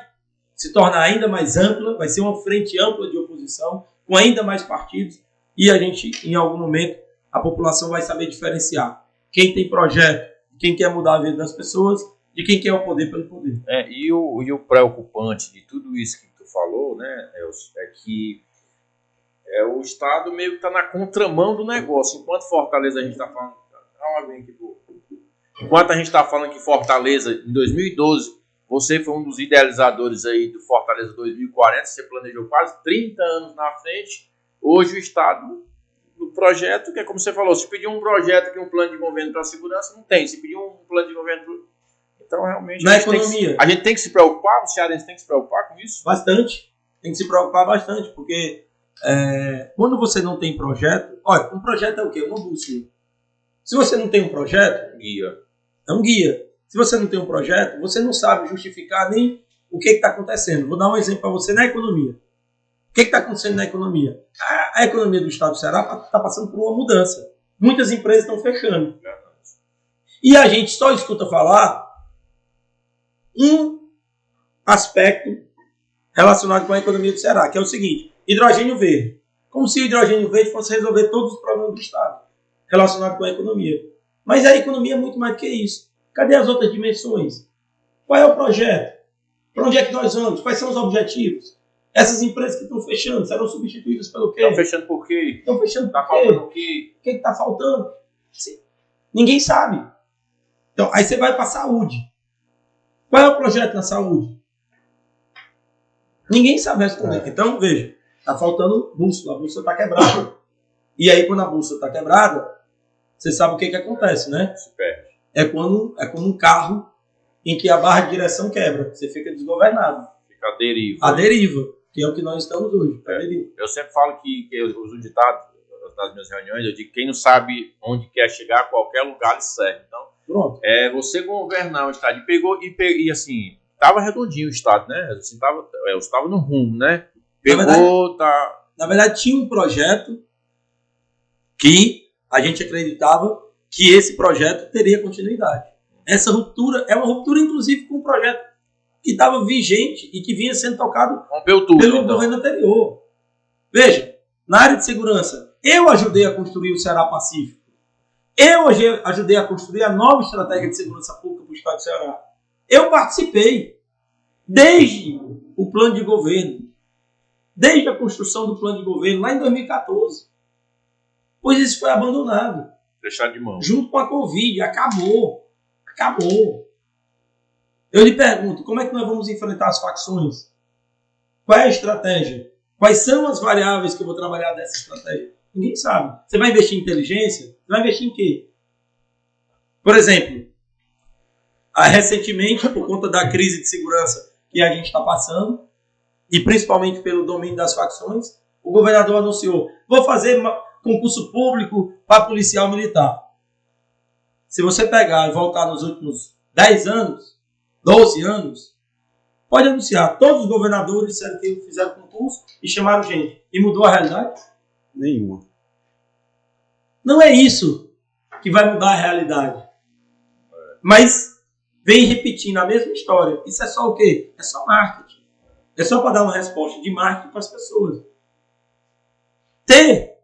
se tornar ainda mais ampla, vai ser uma frente ampla de oposição, com ainda mais partidos, e a gente, em algum momento, a população vai saber diferenciar quem tem projeto, quem quer mudar a vida das pessoas, de quem quer o poder pelo poder. E o preocupante de tudo isso que tu falou, né, Elcio, é que o Estado meio que está na contramão do negócio. Enquanto Fortaleza a gente está falando... Enquanto a gente está falando que Fortaleza, em 2012, você foi um dos idealizadores aí do Fortaleza 2040, você planejou quase 30 anos na frente. Hoje o Estado, no projeto, que é como você falou, se pedir um projeto aqui, um plano de governo para a segurança, não tem. Se pedir um plano de governo... Então, realmente, na economia. A gente tem que se preocupar, o cearense tem que se preocupar com isso? Bastante. Tem que se preocupar bastante, porque quando você não tem projeto... Olha, um projeto é o quê? Uma bússola. Se você não tem um projeto... Guia. É um guia. Se você não tem um projeto, você não sabe justificar nem o que está acontecendo. Vou dar um exemplo para você na economia. O que está acontecendo na economia? A economia do estado do Ceará está passando por uma mudança. Muitas empresas estão fechando. E a gente só escuta falar um aspecto relacionado com a economia do Ceará, que é o seguinte: hidrogênio verde. Como se o hidrogênio verde fosse resolver todos os problemas do estado relacionados com a economia. Mas a economia é muito mais do que isso. Cadê as outras dimensões? Qual é o projeto? Para onde é que nós vamos? Quais são os objetivos? Essas empresas que estão fechando serão substituídas pelo quê? Estão fechando por quê? Estão fechando por quê? Está faltando o quê? O que está faltando? Sim. Ninguém sabe. Então, aí você vai para a saúde. Qual é o projeto na saúde? Ninguém sabe responder. Então, veja, está faltando bússola. A bússola está quebrada. E aí, quando a bússola está quebrada, você sabe o que acontece, né? É quando um carro em que a barra de direção quebra. Você fica desgovernado. Fica à deriva. A deriva, que é o que nós estamos hoje. Eu sempre falo que eu uso um ditado nas minhas reuniões, eu digo que quem não sabe onde quer chegar, a qualquer lugar lhe serve. Então, pronto. Você governar o estado e assim, estava redondinho o estado, né? Assim, estava no rumo, né? Na verdade, tinha um projeto que a gente acreditava que esse projeto teria continuidade. Essa ruptura é uma ruptura, inclusive, com um projeto que estava vigente e que vinha sendo tocado pelo governo anterior. Veja, na área de segurança, eu ajudei a construir o Ceará Pacífico. Eu ajudei a construir a nova estratégia de segurança pública para o estado do Ceará. Eu participei desde o plano de governo, desde a construção do plano de governo, lá em 2014. Pois isso foi abandonado. Deixar de mão. Junto com a Covid. Acabou. Eu lhe pergunto, como é que nós vamos enfrentar as facções? Qual é a estratégia? Quais são as variáveis que eu vou trabalhar dessa estratégia? Ninguém sabe. Você vai investir em inteligência? Você vai investir em quê? Por exemplo, recentemente, por conta da crise de segurança que a gente está passando, e principalmente pelo domínio das facções, o governador anunciou: vou fazer concurso público para policial militar. Se você pegar e voltar nos últimos 10 anos, 12 anos, pode anunciar. Todos os governadores disseram que fizeram concurso e chamaram gente. E mudou a realidade? Nenhuma. Não é isso que vai mudar a realidade. Mas vem repetindo a mesma história. Isso é só o quê? É só marketing. É só para dar uma resposta de marketing para as pessoas. Ter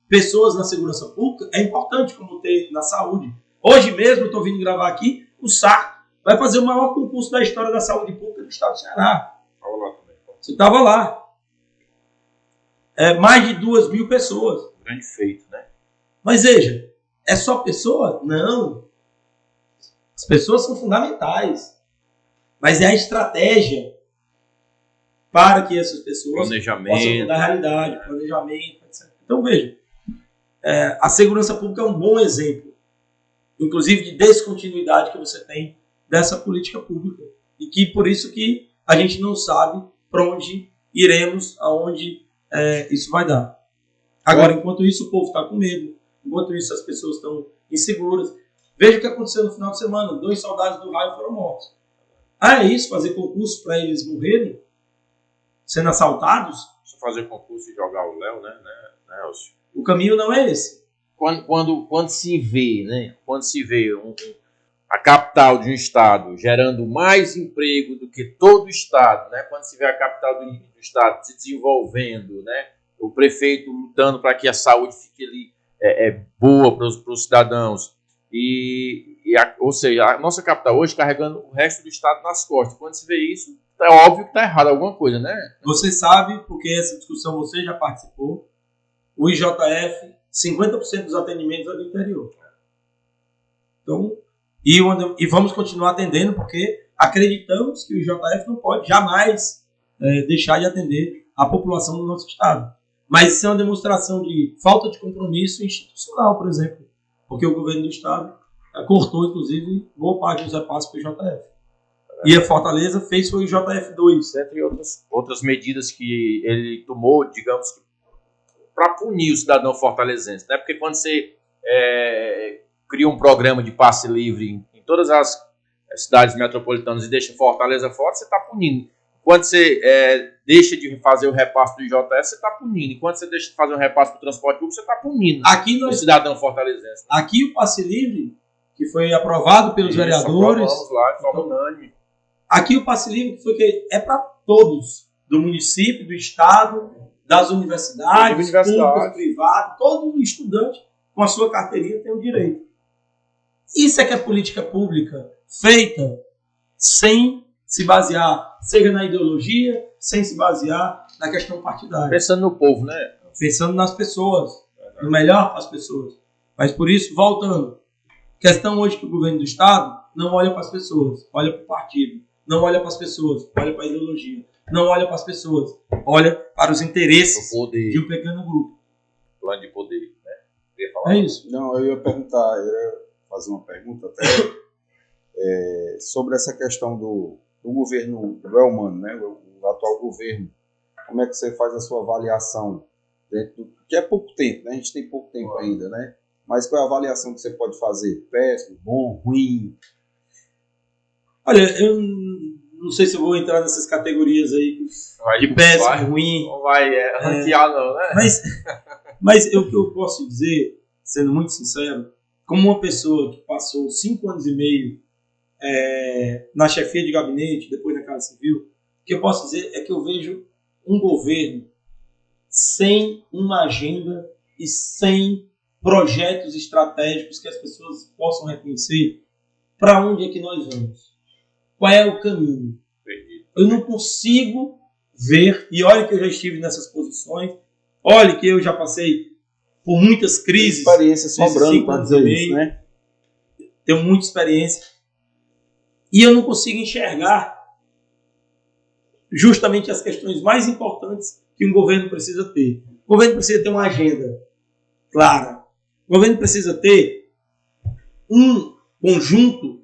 pessoas na segurança pública é importante, como ter na saúde. Hoje mesmo, eu estou vindo gravar aqui, o SAR vai fazer o maior concurso da história da saúde pública do estado do Ceará. Você estava lá. Mais de 2.000 pessoas. Grande feito, né? Mas veja, é só pessoa? Não. As pessoas são fundamentais. Mas é a estratégia para que essas pessoas possam mudar a realidade, planejamento, etc. Então veja, a segurança pública é um bom exemplo, inclusive de descontinuidade que você tem dessa política pública. E que por isso que a gente não sabe para onde iremos, aonde isso vai dar. Agora, enquanto isso, o povo está com medo. Enquanto isso, as pessoas estão inseguras. Veja o que aconteceu no final de semana. 2 soldados do raio foram mortos. É isso? Fazer concurso para eles morrerem? Sendo assaltados? Só fazer concurso e jogar o Léo, né, Elcio? O caminho não é esse. Quando se vê, né? Quando se vê a capital de um estado gerando mais emprego do que todo o estado, né? Quando se vê a capital do estado se desenvolvendo, né? O prefeito lutando para que a saúde fique ali boa para os cidadãos. Ou seja, a nossa capital hoje carregando o resto do estado nas costas. Quando se vê isso, é óbvio que está errado alguma coisa, né? Você sabe, porque essa discussão você já participou, o IJF, 50% dos atendimentos é do interior. Então, e vamos continuar atendendo, porque acreditamos que o IJF não pode jamais deixar de atender a população do nosso estado. Mas isso é uma demonstração de falta de compromisso institucional, por exemplo, porque o governo do estado cortou, inclusive, boa parte dos repasses para o IJF. E a Fortaleza fez o IJF2. Entre outras medidas que ele tomou, digamos, para punir o cidadão fortalezense. Né? Porque quando você cria um programa de passe livre em todas as cidades metropolitanas e deixa Fortaleza fora, você está punindo. Quando você deixa de fazer o repasse do IJS, você está punindo. E quando você deixa de fazer o repasse do transporte público, você está punindo o cidadão fortalezense. Aqui o passe livre, que foi aprovado pelos vereadores. Vamos lá, de forma unânime. Aqui o passe livre é para todos, do município, do estado, das universidades, públicas, privadas, todo estudante com a sua carteirinha tem o direito. Isso é que é política pública feita sem se basear, seja na ideologia, sem se basear na questão partidária. Pensando no povo, né? Pensando nas pessoas, no melhor para as pessoas. Mas por isso, voltando, questão hoje que o governo do estado não olha para as pessoas, olha para o partido. Não olha para as pessoas, olha para a ideologia. Não olha para as pessoas, olha para os interesses de um pequeno grupo. Plano de poder, né? É isso. Não, eu ia fazer uma pergunta até sobre essa questão do governo do Elmano, né? O atual governo. Como é que você faz a sua avaliação dentro do que é pouco tempo, né? A gente tem pouco tempo ainda, né? Mas qual é a avaliação que você pode fazer? Péssimo, bom, ruim? Olha, eu não sei se eu vou entrar nessas categorias aí de péssimo, ruim. Não vai ranquear não, né? Mas o que eu posso dizer, sendo muito sincero, como uma pessoa que passou 5 anos e meio na chefia de gabinete, depois na Casa Civil, o que eu posso dizer é que eu vejo um governo sem uma agenda e sem projetos estratégicos que as pessoas possam reconhecer para onde é que nós vamos. Qual é o caminho? Eu não consigo ver, e olha que eu já estive nessas posições, olha que eu já passei por muitas crises. Experiência sobrando para dizer isso, né? Tenho muita experiência. E eu não consigo enxergar justamente as questões mais importantes que um governo precisa ter. O governo precisa ter uma agenda clara. O governo precisa ter um conjunto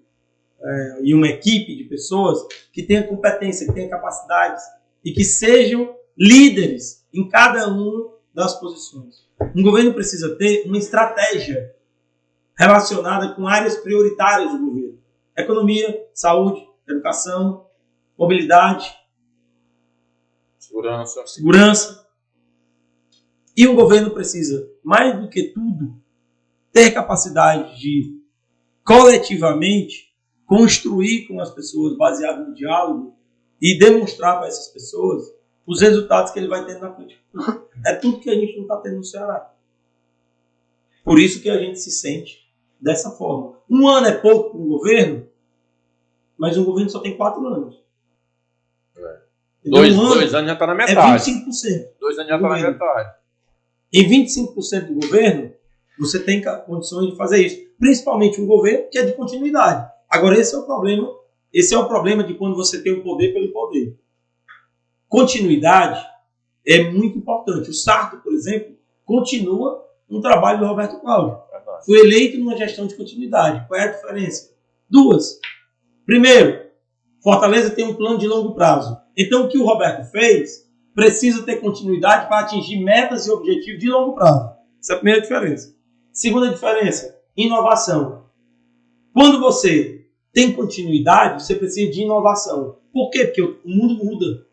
e uma equipe de pessoas que tenha competência, que tenha capacidades e que sejam líderes em cada uma das posições. Um governo precisa ter uma estratégia relacionada com áreas prioritárias do governo. Economia, saúde, educação, mobilidade, segurança. E o governo precisa, mais do que tudo, ter capacidade de coletivamente construir com as pessoas, baseado no diálogo, e demonstrar para essas pessoas os resultados que ele vai ter na política. É tudo que a gente não está tendo no Ceará. Por isso que a gente se sente dessa forma. 1 ano é pouco para um governo, mas um governo só tem 4 anos. Então, 2 anos já está na metade. É 25%. 2 anos já está na metade. Em 25% do governo, você tem condições de fazer isso. Principalmente um governo que é de continuidade. Agora, esse é o problema. Esse é o problema de quando você tem o poder pelo poder. Continuidade é muito importante. O Sarto, por exemplo, continua um trabalho do Roberto Cláudio. Foi eleito numa gestão de continuidade. Qual é a diferença? 2. Primeiro, Fortaleza tem um plano de longo prazo. Então, o que o Roberto fez precisa ter continuidade para atingir metas e objetivos de longo prazo. Essa é a primeira diferença. Segunda diferença, inovação. Quando você tem continuidade, você precisa de inovação. Por quê? Porque o mundo muda.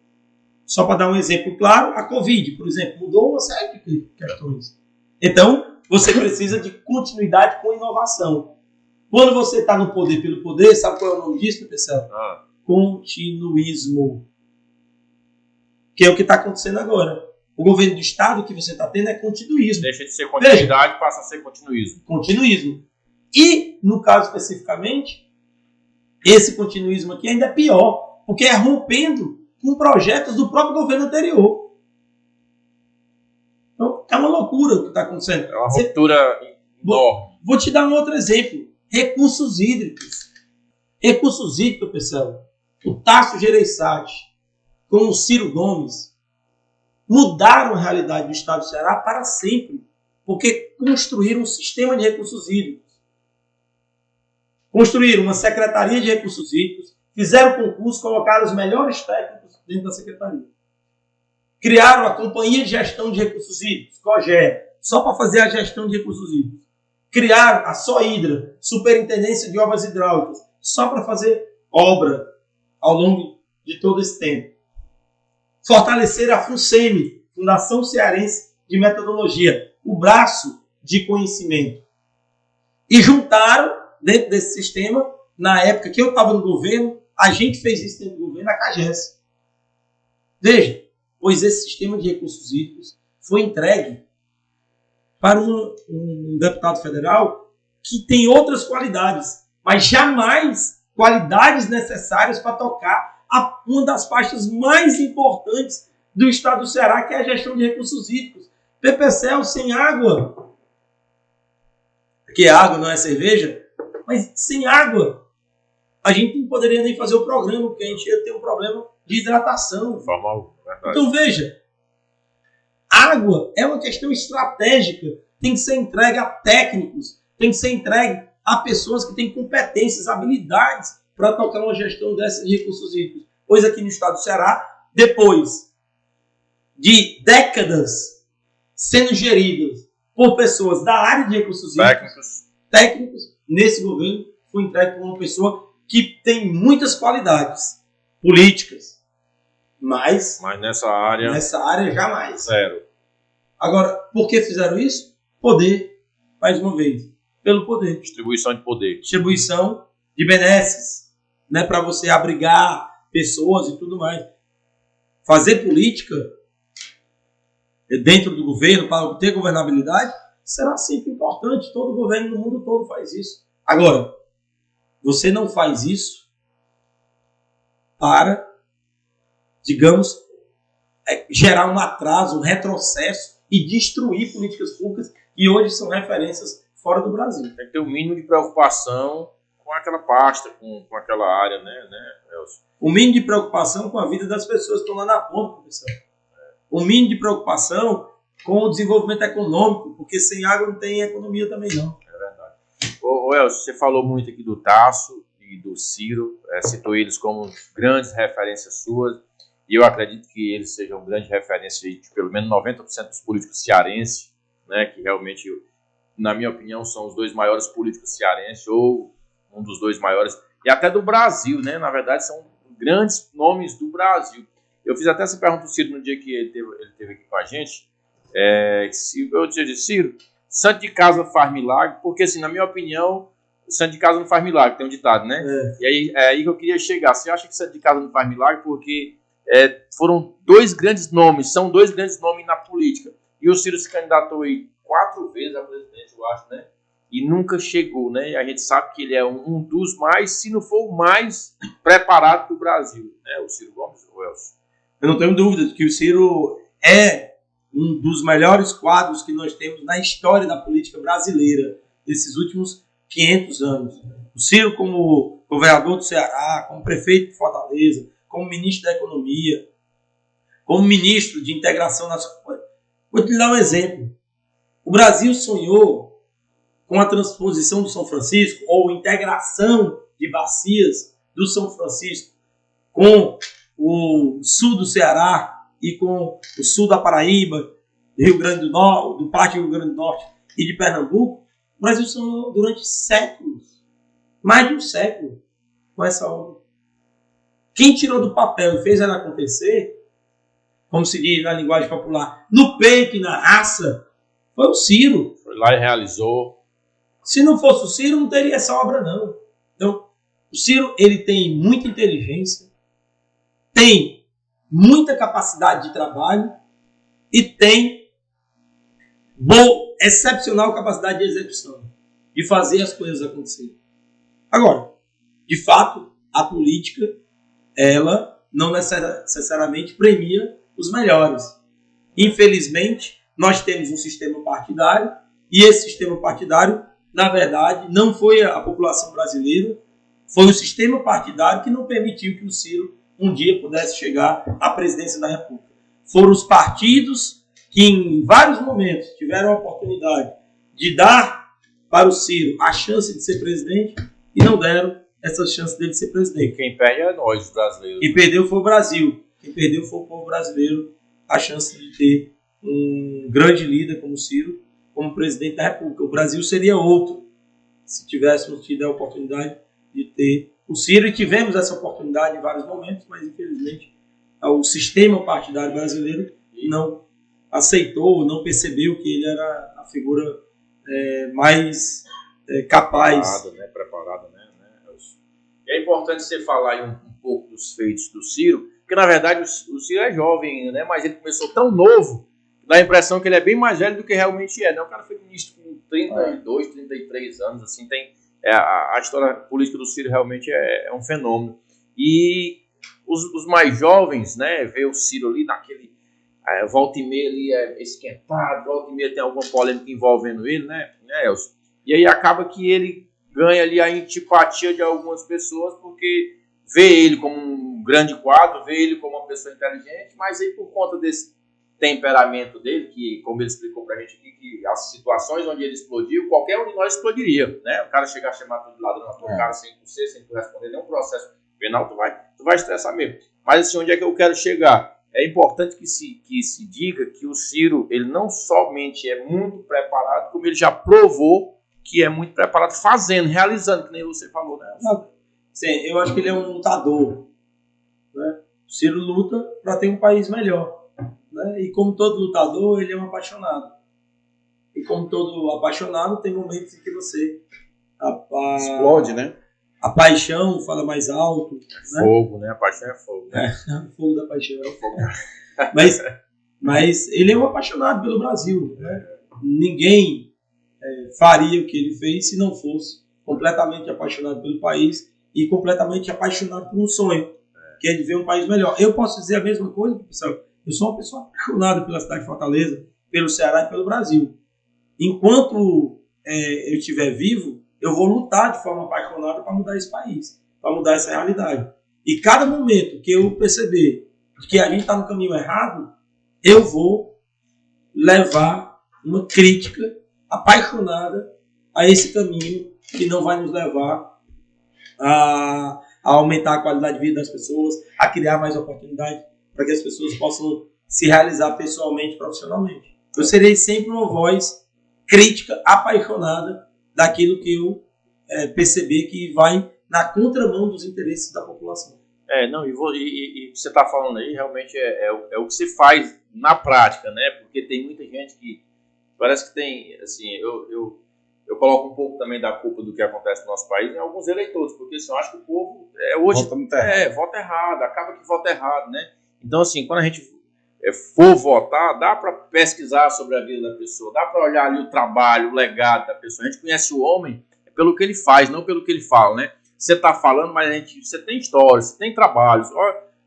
Só para dar um exemplo claro, a Covid, por exemplo, mudou uma série de questões. Então, você precisa de continuidade com inovação. Quando você está no poder pelo poder, sabe qual é o nome disso, pessoal? Continuismo. Que é o que está acontecendo agora. O governo do estado que você está tendo é continuismo. Deixa de ser continuidade, passa a ser continuismo. Continuismo. E, no caso especificamente, esse continuismo aqui ainda é pior, porque é rompendo com projetos do próprio governo anterior. Então, é uma loucura o que está acontecendo. É uma ruptura enorme. Vou te dar um outro exemplo. Recursos hídricos. Recursos hídricos, pessoal. O Tasso Gereissati com o Ciro Gomes mudaram a realidade do estado do Ceará para sempre, porque construíram um sistema de recursos hídricos. Construíram uma secretaria de recursos hídricos, fizeram concurso, colocaram os melhores técnicos dentro da secretaria. Criaram a Companhia de Gestão de Recursos Hídricos, COGE, só para fazer a gestão de recursos hídricos. Criaram a SOHIDRA, Superintendência de Obras Hidráulicas, só para fazer obra ao longo de todo esse tempo. fortalecer a FUNCEMI, Fundação Cearense de Metodologia, o braço de conhecimento. E juntaram, dentro desse sistema, na época que eu estava no governo, a gente fez isso dentro do governo, a CAGES. Veja, pois esse sistema de recursos hídricos foi entregue para um deputado federal que tem outras qualidades, mas jamais qualidades necessárias para tocar uma das pastas mais importantes do estado do Ceará, que é a gestão de recursos hídricos. PPCL sem água, porque água não é cerveja, mas sem água a gente não poderia nem fazer o programa, porque a gente ia ter um problema de hidratação. Então veja, água é uma questão estratégica, tem que ser entregue a técnicos, tem que ser entregue a pessoas que têm competências, habilidades para tocar uma gestão desses recursos hídricos. Pois aqui no estado do Ceará, depois de décadas sendo geridas por pessoas da área de recursos hídricos, técnicos, nesse governo foi entregue por uma pessoa que tem muitas qualidades políticas, mas nessa área jamais. Zero. Agora, por que fizeram isso? Poder, mais uma vez, pelo poder. Distribuição de poder. Distribuição de benesses, né, para você abrigar pessoas e tudo mais. Fazer política dentro do governo para obter governabilidade será sempre importante. Todo governo no mundo todo faz isso. Agora, você não faz isso para, digamos, gerar um atraso, um retrocesso e destruir políticas públicas que hoje são referências fora do Brasil. Tem que ter o mínimo de preocupação com aquela pasta, com aquela área, né, Elcio? O mínimo de preocupação com a vida das pessoas que estão lá na ponta, professor. O mínimo de preocupação com o desenvolvimento econômico, porque sem água não tem economia também não. É verdade. Ô Elcio, você falou muito aqui do Tasso e do Ciro, citou eles como grandes referências suas, e eu acredito que eles sejam grandes referências de pelo menos 90% dos políticos cearenses, né, que realmente, na minha opinião, são os dois maiores políticos cearenses, ou um dos dois maiores, e até do Brasil, né? Na verdade, são grandes nomes do Brasil. Eu fiz até essa pergunta ao Ciro no dia que ele teve aqui com a gente. Eu disse, Ciro, santo de casa faz milagre, porque, assim, na minha opinião, santo de casa não faz milagre, tem um ditado, né? E aí é aí que eu queria chegar. Você acha que santo de casa não faz milagre porque foram dois grandes nomes, são dois grandes nomes na política. E o Ciro se candidatou aí 4 vezes a presidente, eu acho, né? E nunca chegou, né? E a gente sabe que ele é um dos mais, se não for o mais preparado do Brasil, né? O Ciro Gomes ou Elcio? Eu não tenho dúvida de que o Ciro é um dos melhores quadros que nós temos na história da política brasileira desses últimos 500 anos. O Ciro, como governador do Ceará, como prefeito de Fortaleza, como ministro da Economia, como ministro de Integração Nacional. Vou te dar um exemplo. O Brasil sonhou com a transposição do São Francisco, ou integração de bacias do São Francisco com o sul do Ceará e com o sul da Paraíba, Rio Grande do Norte, do parte do Rio Grande do Norte e de Pernambuco. O Brasil sonhou durante séculos, mais de um século, com essa obra. Quem tirou do papel e fez ela acontecer, como se diz na linguagem popular, no peito e na raça, foi o Ciro. Foi lá e realizou. Se não fosse o Ciro, não teria essa obra, não. Então, o Ciro, ele tem muita inteligência, tem muita capacidade de trabalho e tem excepcional capacidade de execução, de fazer as coisas acontecerem. Agora, de fato, a política, ela não necessariamente premia os melhores. Infelizmente, nós temos um sistema partidário e esse sistema partidário, na verdade, não foi a população brasileira, foi o sistema partidário que não permitiu que o Ciro um dia pudesse chegar à presidência da República. Foram os partidos que em vários momentos tiveram a oportunidade de dar para o Ciro a chance de ser presidente e não deram essa chance dele ser presidente. E quem perde é nós, os brasileiros. Quem perdeu foi o Brasil. Quem perdeu foi o povo brasileiro a chance de ter um grande líder como o Ciro como presidente da República. O Brasil seria outro se tivéssemos tido a oportunidade de ter o Ciro, e tivemos essa oportunidade em vários momentos, mas infelizmente o sistema partidário brasileiro não aceitou, não percebeu que ele era a figura mais capaz. Preparada, né? É importante você falar aí um pouco dos feitos do Ciro, porque na verdade o Ciro é jovem ainda, né? Mas ele começou tão novo, dá a impressão que ele é bem mais velho do que realmente é, né? O cara foi ministro com 32, 33 anos, assim, a história política do Ciro realmente é um fenômeno. E os mais jovens, né, vê o Ciro ali naquele volta e meia ali esquentado, volta e meia tem alguma polêmica envolvendo ele, né, Elcio? E aí acaba que ele ganha ali a antipatia de algumas pessoas porque vê ele como um grande quadro, vê ele como uma pessoa inteligente, mas aí por conta desse temperamento dele, que como ele explicou pra gente aqui, que as situações onde ele explodiu, qualquer um de nós explodiria, né? O cara chegar a chamar tudo de ladrão na tua cara sem tu responder, é um processo penal, tu vai estressar mesmo. Mas assim, onde é que eu quero chegar? É importante que se diga que o Ciro, ele não somente é muito preparado, como ele já provou que é muito preparado fazendo, realizando, que nem você falou, né? Sim, eu acho que ele é um lutador, né? O Ciro luta para ter um país melhor, né? E como todo lutador, ele é um apaixonado. E como todo apaixonado, tem momentos em que você explode, né? A paixão fala mais alto. Né? Fogo, né? A paixão é fogo. Né? O fogo da paixão é o fogo. Mas ele é um apaixonado pelo Brasil. Né? Ninguém faria o que ele fez se não fosse completamente apaixonado pelo país e completamente apaixonado por um sonho, que é de ver um país melhor. Eu posso dizer a mesma coisa, pessoal. Eu sou uma pessoa apaixonada pela cidade de Fortaleza, pelo Ceará e pelo Brasil. Enquanto eu estiver vivo, eu vou lutar de forma apaixonada para mudar esse país, para mudar essa realidade. E cada momento que eu perceber que a gente está no caminho errado, eu vou levar uma crítica apaixonada a esse caminho que não vai nos levar a aumentar a qualidade de vida das pessoas, a criar mais oportunidades para que as pessoas possam se realizar pessoalmente e profissionalmente. Eu serei sempre uma voz crítica, apaixonada daquilo que eu perceber que vai na contramão dos interesses da população. E você está falando aí, realmente é o que se faz na prática, né? Porque tem muita gente que parece que tem, assim, eu coloco um pouco também da culpa do que acontece no nosso país em alguns eleitores, porque assim, eu acho que o povo hoje vota errado, acaba que vota errado, né? Então, assim, quando a gente for votar, dá para pesquisar sobre a vida da pessoa, dá para olhar ali o trabalho, o legado da pessoa. A gente conhece o homem pelo que ele faz, não pelo que ele fala, né? Você está falando, mas você tem história, você tem trabalhos.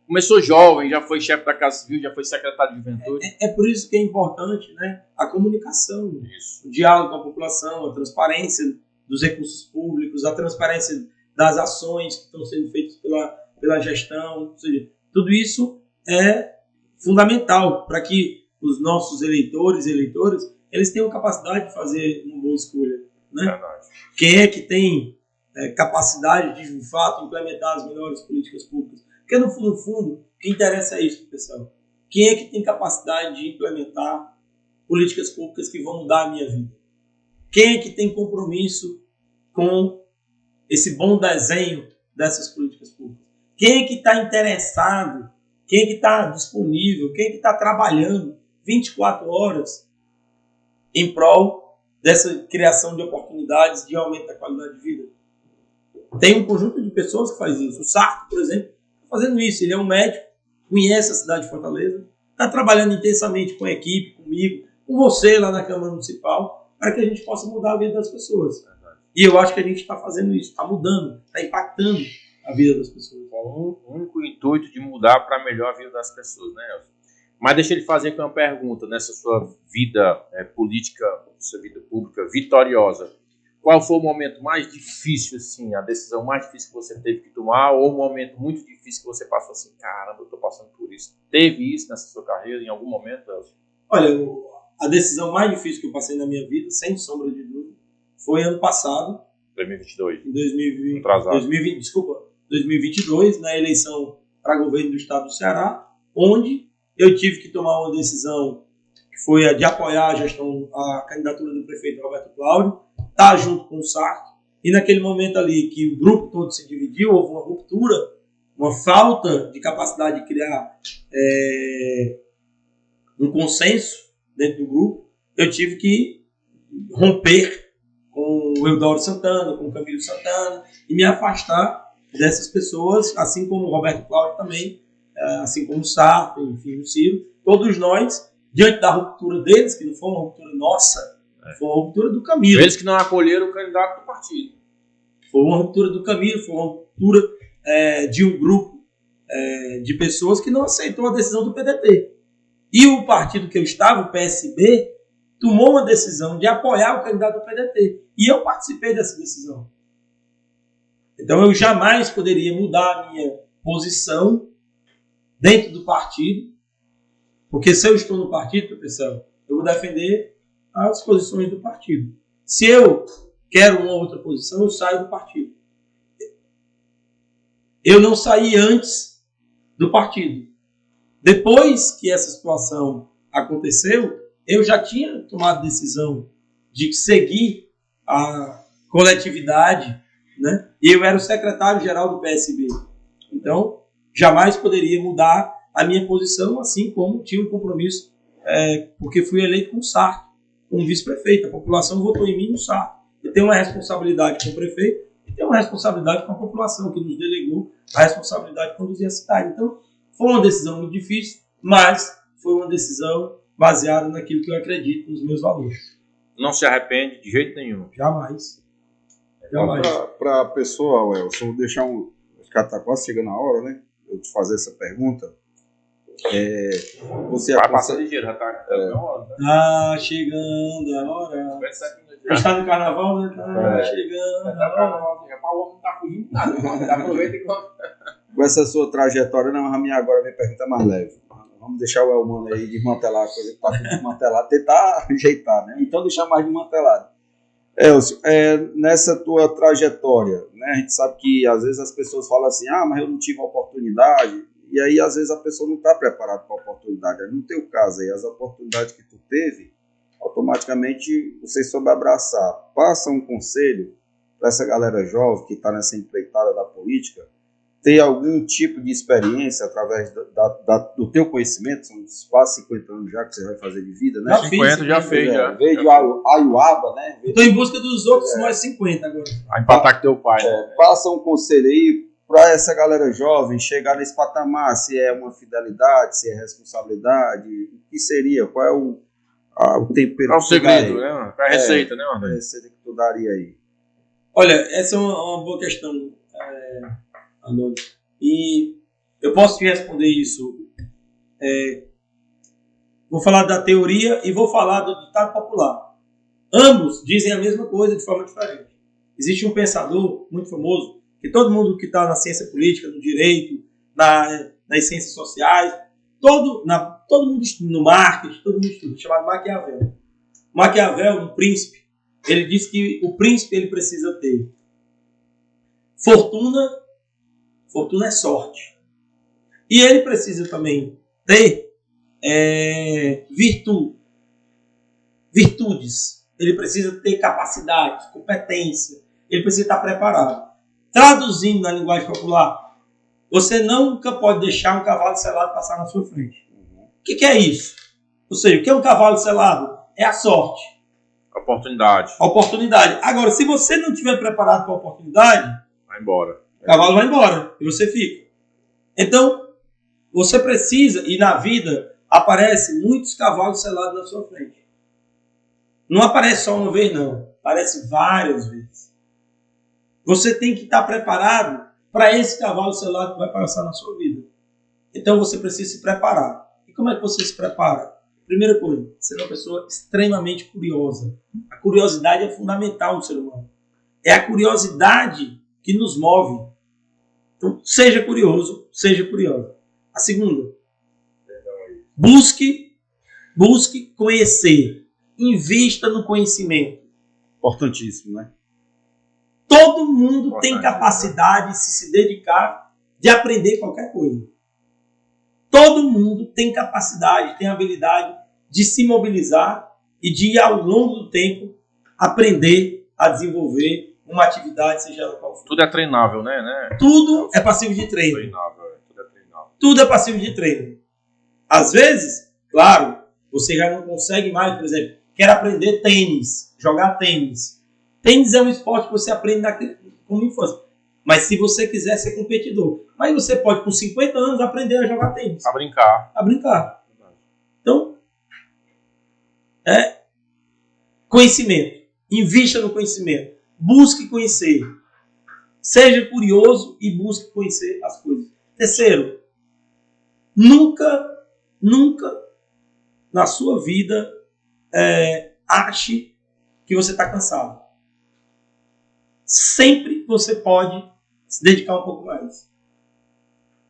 Começou jovem, já foi chefe da Casa Civil, já foi secretário de Juventude. É por isso que é importante, né, a comunicação, o diálogo com a população, a transparência dos recursos públicos, a transparência das ações que estão sendo feitas pela gestão. Ou seja, tudo isso é fundamental para que os nossos eleitores e eleitoras eles tenham capacidade de fazer uma boa escolha, né? Quem é que tem capacidade de fato implementar as melhores políticas públicas? Porque no fundo o que interessa é isso, pessoal. Quem é que tem capacidade de implementar políticas públicas que vão mudar a minha vida? Quem é que tem compromisso com esse bom desenho dessas políticas públicas? Quem é que está interessado? Quem é que está disponível? Quem é que está trabalhando 24 horas em prol dessa criação de oportunidades de aumento da qualidade de vida? Tem um conjunto de pessoas que faz isso. O Sarto, por exemplo, está fazendo isso. Ele é um médico, conhece a cidade de Fortaleza, está trabalhando intensamente com a equipe, comigo, com você lá na Câmara Municipal, para que a gente possa mudar a vida das pessoas. E eu acho que a gente está fazendo isso, está mudando, está impactando a vida das pessoas. Com o único intuito de mudar para melhor a vida das pessoas, né, Elcio? Mas deixa ele fazer aqui uma pergunta nessa sua vida política, sua vida pública vitoriosa. Qual foi o momento mais difícil, assim, a decisão mais difícil que você teve que tomar, ou um momento muito difícil que você passou assim, caramba, eu estou passando por isso? Teve isso nessa sua carreira em algum momento, Elcio? Olha, a decisão mais difícil que eu passei na minha vida, sem sombra de dúvida, foi ano passado. 2022. Em 2022, na eleição para governo do estado do Ceará, onde eu tive que tomar uma decisão que foi a de apoiar a candidatura do prefeito Roberto Cláudio, estar junto com o Sarto, e naquele momento ali que o grupo todo se dividiu, houve uma ruptura uma falta de capacidade de criar um consenso dentro do grupo, eu tive que romper com o Eudoro Santana, com o Camilo Santana, e me afastar dessas pessoas, assim como o Roberto Cláudio também, assim como o Sarto, enfim, o Ciro, todos nós, diante da ruptura deles, que não foi uma ruptura nossa, foi uma ruptura do Camilo. Eles que não acolheram o candidato do partido. Foi uma ruptura do Camilo, foi uma ruptura de um grupo de pessoas que não aceitou a decisão do PDT. E o partido que eu estava, o PSB, tomou uma decisão de apoiar o candidato do PDT. E eu participei dessa decisão. Então eu jamais poderia mudar a minha posição dentro do partido, porque se eu estou no partido, pessoal, eu vou defender as posições do partido. Se eu quero uma outra posição, eu saio do partido. Eu não saí antes do partido. Depois que essa situação aconteceu, eu já tinha tomado decisão de seguir a coletividade, né? E eu era o secretário-geral do PSB. Então, jamais poderia mudar a minha posição, assim como tinha um compromisso, porque fui eleito com o Sarto, como vice-prefeito. A população votou em mim no Sarto. Eu tenho uma responsabilidade com o prefeito e tenho uma responsabilidade com a população, que nos delegou a responsabilidade de conduzir a cidade. Então, foi uma decisão muito difícil, mas foi uma decisão baseada naquilo que eu acredito, nos meus valores. Não se arrepende de jeito nenhum. Jamais. Para a pessoa, Elson, vou deixar acho que está quase chegando a hora, né? Eu te fazer essa pergunta. Você vai passar ligeiro, já está chegando a hora. A gente está no carnaval, né? Chegando. O homem não está fugindo nada. Aproveita e com essa sua trajetória, não, a minha agora me pergunta mais leve. Vamos deixar o Elmano aí desmantelar a coisa que está tudo desmantelado, tentar ajeitar, né? Então deixar mais desmantelado. Elcio, nessa tua trajetória, né, a gente sabe que às vezes as pessoas falam assim, mas eu não tive a oportunidade, e aí às vezes a pessoa não está preparada para a oportunidade. No teu caso aí, as oportunidades que tu teve, automaticamente você soube abraçar. Passa um conselho para essa galera jovem que está nessa empreitada da política, ter algum tipo de experiência através do teu conhecimento, são quase 50 anos já que você vai fazer de vida, né? 50 já fez, já. Veio de Aiuaba, né? Estou em busca dos outros mais 50 agora. A empatar com teu pai. Passa um conselho aí para essa galera jovem chegar nesse patamar, se é uma fidelidade, se é responsabilidade, o que seria, qual é o tempero? Qual é o segredo, né? Qual é a receita, né, André? A receita que tu daria aí. Olha, essa é uma boa questão, Anônimo. E eu posso te responder isso. Vou falar da teoria e vou falar do ditado popular. Ambos dizem a mesma coisa de forma diferente. Existe um pensador muito famoso, que todo mundo que está na ciência política, no direito, nas ciências sociais, todo mundo estuda, no marketing, todo mundo estuda, chamado Maquiavel. Maquiavel, um príncipe, ele diz que o príncipe ele precisa ter fortuna é sorte. E ele precisa também ter virtudes. Ele precisa ter capacidade, competência. Ele precisa estar preparado. Traduzindo na linguagem popular, você nunca pode deixar um cavalo selado passar na sua frente. O que é isso? Ou seja, o que é um cavalo selado? É a sorte. Oportunidade. Agora, se você não estiver preparado para a oportunidade, vai embora. O cavalo vai embora e você fica. Então, você precisa, e na vida aparecem muitos cavalos selados na sua frente. Não aparece só uma vez, não. Aparece várias vezes. Você tem que estar preparado para esse cavalo selado que vai passar na sua vida. Então, você precisa se preparar. E como é que você se prepara? Primeira coisa, ser uma pessoa extremamente curiosa. A curiosidade é fundamental no ser humano. É a curiosidade que nos move. Então, seja curioso, seja curiosa. A segunda, busque conhecer. Invista no conhecimento. Importantíssimo, né? Todo mundo tem capacidade de se dedicar, de aprender qualquer coisa. Todo mundo tem capacidade, tem habilidade de se mobilizar e de, ao longo do tempo, aprender a desenvolver uma atividade, seja ela qual for. Tudo é treinável, né? Tudo é passivo de treino. Tudo é treinável. Tudo é passivo de treino. Às vezes, claro, você já não consegue mais, por exemplo, quer aprender tênis, jogar tênis. Tênis é um esporte que você aprende como infância. Mas se você quiser ser competidor, mas você pode, com 50 anos, aprender a jogar tênis. A brincar. Então, conhecimento. Invista no conhecimento. Busque conhecer. Seja curioso e busque conhecer as coisas. Terceiro, nunca na sua vida ache que você está cansado. Sempre você pode se dedicar um pouco mais.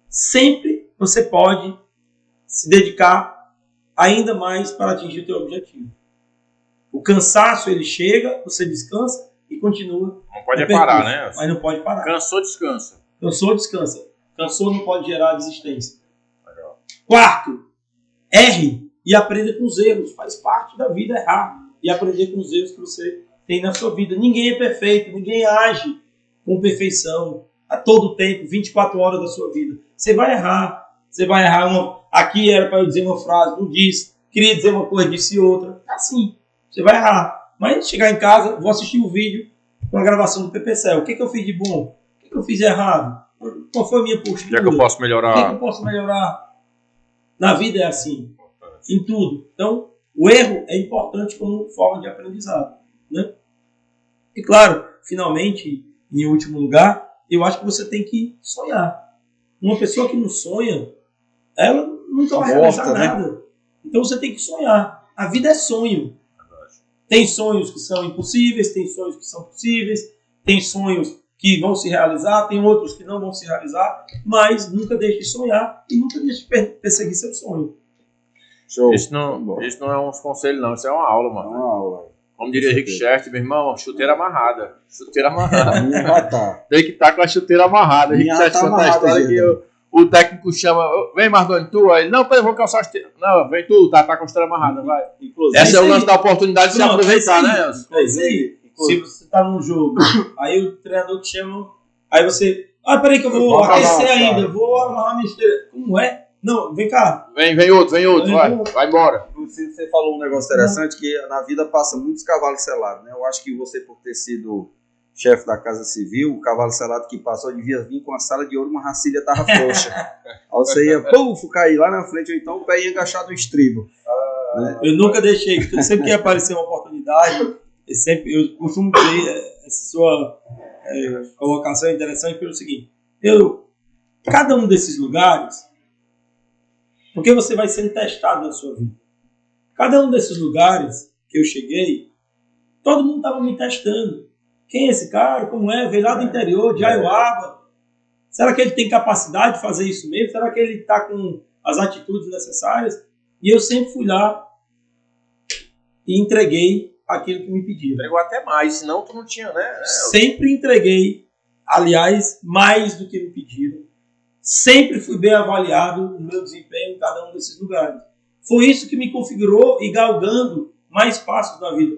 Sempre você pode se dedicar ainda mais para atingir o teu objetivo. O cansaço, ele chega, você descansa e continua. Não pode parar, né? Mas não pode parar. Cansou, descansa. Cansou, descansa. Cansou, não pode gerar desistência. Legal. Quarto, erre e aprenda com os erros. Faz parte da vida errar e aprender com os erros que você tem na sua vida. Ninguém é perfeito, ninguém age com perfeição a todo tempo, 24 horas da sua vida. Você vai errar. Aqui era para eu dizer uma frase, não disse. Queria dizer uma coisa, disse outra. Assim, você vai errar. Mas chegar em casa, vou assistir um vídeo com a gravação do PPCel. O que eu fiz de bom? O que eu fiz de errado? Qual foi a minha postura? O que é que eu posso melhorar? O que é que eu posso melhorar? Na vida é assim. Em tudo. Então, o erro é importante como forma de aprendizado. Né? E claro, finalmente, em último lugar, eu acho que você tem que sonhar. Uma pessoa que não sonha, ela nunca vai realizar nada. Né? Então você tem que sonhar. A vida é sonho. Tem sonhos que são impossíveis, tem sonhos que são possíveis, tem sonhos que vão se realizar, tem outros que não vão se realizar, mas nunca deixe de sonhar e nunca deixe de perseguir seu sonho. Show. Isso não é um conselho, não. Isso é uma aula, mano. É uma aula. Como diria Rick Chert, meu irmão, chuteira amarrada. Chuteira amarrada. Minha já tá. Tem que estar com a chuteira amarrada. Rick Chert conta a história que o técnico chama, vem Mardoni, tu? Aí ele, não, eu vou calçar a chuteira. Não, vem tu, tá com a chuteira amarrada, vai. Inclusive, essa é o lance da oportunidade de se aproveitar, né, Elcio? Se você tá num jogo, aí o treinador te chama, aí você, peraí que eu vou aquecer ainda, vou amarrar minha chuteira. Como é? Não, vem cá. Vem outro, vai embora. Você falou um negócio interessante, que na vida passa muitos cavalos selados, né? Eu acho que você, por ter sido chefe da Casa Civil, o cavalo selado que passou devia vir com a sala de ouro, uma racilha tava frouxa. Aí você ia, cair lá na frente, ou então o pé ia encaixar no estribo. Né? Eu nunca deixei, sempre que aparecer uma oportunidade, eu costumo dizer, essa sua colocação é interessante pelo seguinte, cada um desses lugares, porque você vai sendo testado na sua vida. Cada um desses lugares que eu cheguei, todo mundo estava me testando. Quem é esse cara? Como é? Veio lá do interior, de Aioaba. Será que ele tem capacidade de fazer isso mesmo? Será que ele está com as atitudes necessárias? E eu sempre fui lá e entreguei aquilo que me pediram. Entregou até mais, senão tu não tinha, né? Sempre entreguei, aliás, mais do que me pediram. Sempre fui bem avaliado no meu desempenho em cada um desses lugares. Foi isso que me configurou e galgando mais passos na vida.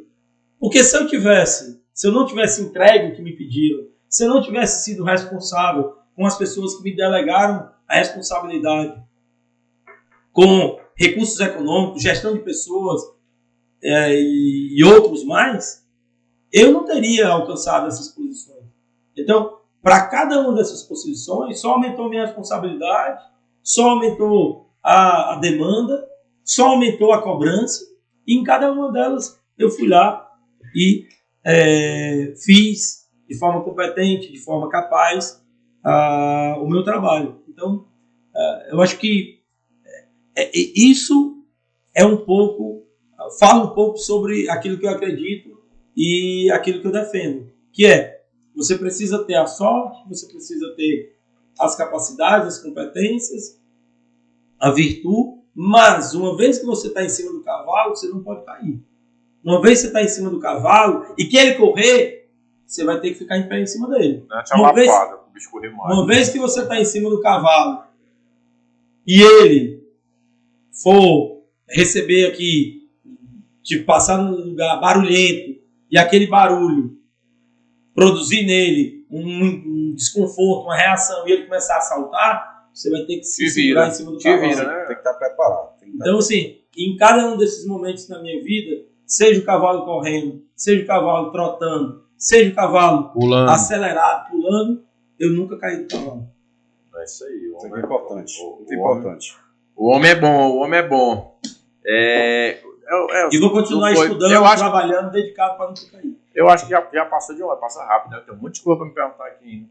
Porque se eu não tivesse entregue o que me pediram, se eu não tivesse sido responsável com as pessoas que me delegaram a responsabilidade, com recursos econômicos, gestão de pessoas e outros mais, eu não teria alcançado essas posições. Então, para cada uma dessas posições, só aumentou a minha responsabilidade, só aumentou a demanda, só aumentou a cobrança, e em cada uma delas eu fui lá e fiz de forma competente, de forma capaz, o meu trabalho. Então, eu acho que isso é um pouco, fala um pouco sobre aquilo que eu acredito e aquilo que eu defendo, que é, você precisa ter a sorte, você precisa ter as capacidades, as competências, a virtude, mas uma vez que você está em cima do cavalo, você não pode cair. Uma vez que você está em cima do cavalo e que ele correr, você vai ter que ficar em pé em cima dele. Uma vez que você está em cima do cavalo e ele for receber aqui, passar num lugar barulhento e aquele barulho produzir nele um desconforto, uma reação, e ele começar a saltar, você vai ter que se segurar em cima do cavalo. Tem que estar preparado. Então, assim, em cada um desses momentos na minha vida, seja o cavalo correndo, seja o cavalo trotando, seja o cavalo pulando, acelerado, pulando, eu nunca caí do cavalo. É isso aí. O homem é importante. Muito importante. O homem é bom, o homem é bom. E vou continuar estudando, trabalhando, dedicado para não cair. Eu acho que já passou de uma, passa rápido, né? Eu tenho um monte de coisa para me perguntar aqui ainda.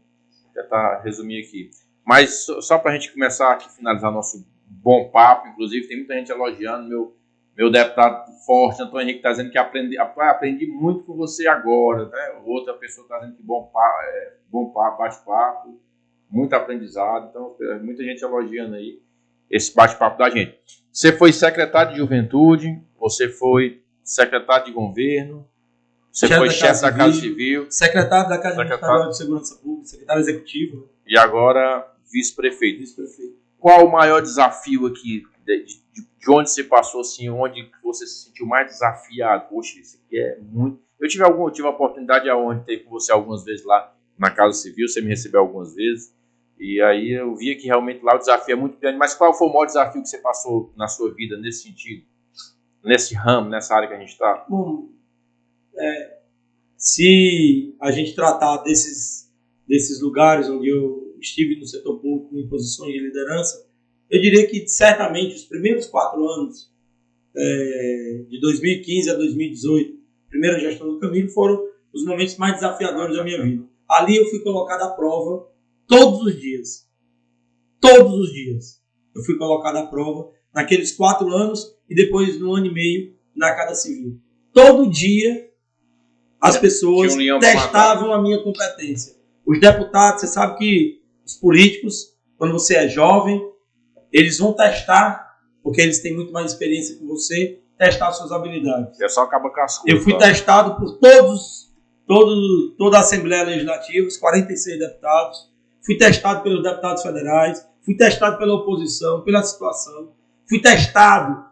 Já tá resumir aqui. Mas só para a gente começar aqui, finalizar nosso bom papo, inclusive tem muita gente elogiando meu deputado forte, Antônio Henrique, está dizendo que aprendi muito com você agora, né? Outra pessoa está dizendo que bom papo, bate-papo, muito aprendizado. Então, muita gente elogiando aí esse bate-papo da gente. Você foi secretário de Juventude, você foi secretário de Governo, você foi chefe da Casa Civil, secretário da Casa Estadual de Segurança Pública, secretário executivo. E agora vice-prefeito. Qual o maior desafio aqui, de onde você passou, assim, onde você se sentiu mais desafiado? Poxa, isso aqui é muito... Eu tive a oportunidade de ter com você algumas vezes lá na Casa Civil, você me recebeu algumas vezes, e aí eu via que realmente lá o desafio é muito grande. Mas qual foi o maior desafio que você passou na sua vida nesse sentido? Nesse ramo, nessa área que a gente está? Bom, se a gente tratar desses lugares onde eu estive no setor público em posições de liderança, eu diria que certamente os primeiros 4 anos, de 2015 a 2018, primeira gestão do Camilo, foram os momentos mais desafiadores da minha vida. Ali eu fui colocado à prova todos os dias. Todos os dias. Eu fui colocado à prova naqueles 4 anos e depois no ano e meio na Casa Civil. Todo dia as pessoas testavam a minha competência. Os deputados, você sabe que os políticos, quando você é jovem, eles vão testar, porque eles têm muito mais experiência que você, testar suas habilidades. É só acaba com as coisas. Eu fui testado por toda a Assembleia Legislativa, os 46 deputados. Fui testado pelos deputados federais. Fui testado pela oposição, pela situação. Fui testado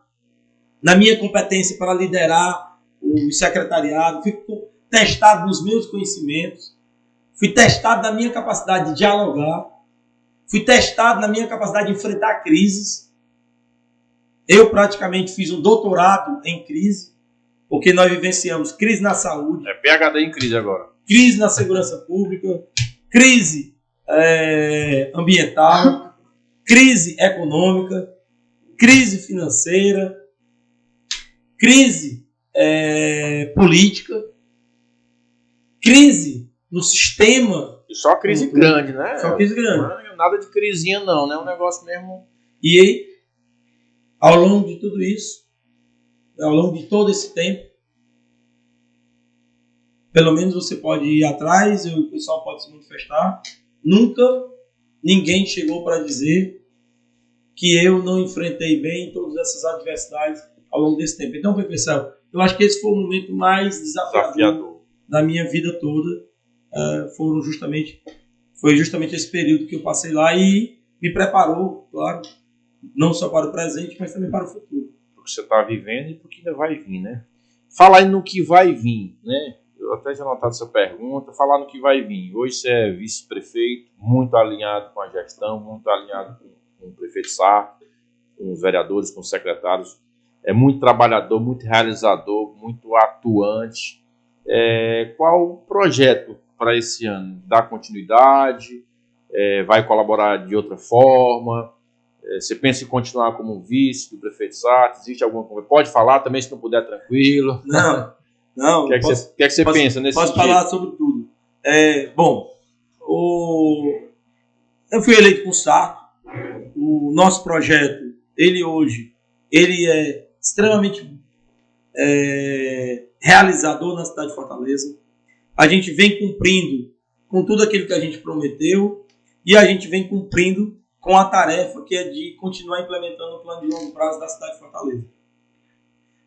na minha competência para liderar o secretariado. Fui testado nos meus conhecimentos. Fui testado na minha capacidade de dialogar. Fui testado na minha capacidade de enfrentar crises. Eu praticamente fiz um doutorado em crise, porque nós vivenciamos crise na saúde. É PhD em crise agora. Crise na segurança pública, crise ambiental, crise econômica, crise financeira, crise política, crise no sistema. E só crise grande, né? Só crise grande. Não é nada de crisinha, não, né? É um negócio mesmo. E aí, ao longo de tudo isso, ao longo de todo esse tempo, pelo menos você pode ir atrás, o pessoal pode se manifestar. Nunca ninguém chegou para dizer que eu não enfrentei bem todas essas adversidades ao longo desse tempo. Então, pessoal, eu acho que esse foi o momento mais desafiador da minha vida toda. Foi justamente esse período que eu passei lá e me preparou, claro, não só para o presente, mas também para o futuro. Porque você está vivendo e porque ainda vai vir, né? Falar no que vai vir, né? Eu até tinha anotado essa pergunta, falar no que vai vir. Hoje você é vice-prefeito, muito alinhado com a gestão, muito alinhado com o prefeito Sarto, com os vereadores, com os secretários. É muito trabalhador, muito realizador, muito atuante. Qual o projeto para esse ano? Dá continuidade? Vai colaborar de outra forma? Você pensa em continuar como vice do prefeito Sarto? Existe alguma coisa? Pode falar também, se não puder, tranquilo. Não. O que é que você pensa nesse sentido? Posso falar sobre tudo. Eu fui eleito com o Sarto. O nosso projeto, ele é extremamente realizador na cidade de Fortaleza. A gente vem cumprindo com tudo aquilo que a gente prometeu e a gente vem cumprindo com a tarefa que é de continuar implementando o plano de longo prazo da cidade de Fortaleza.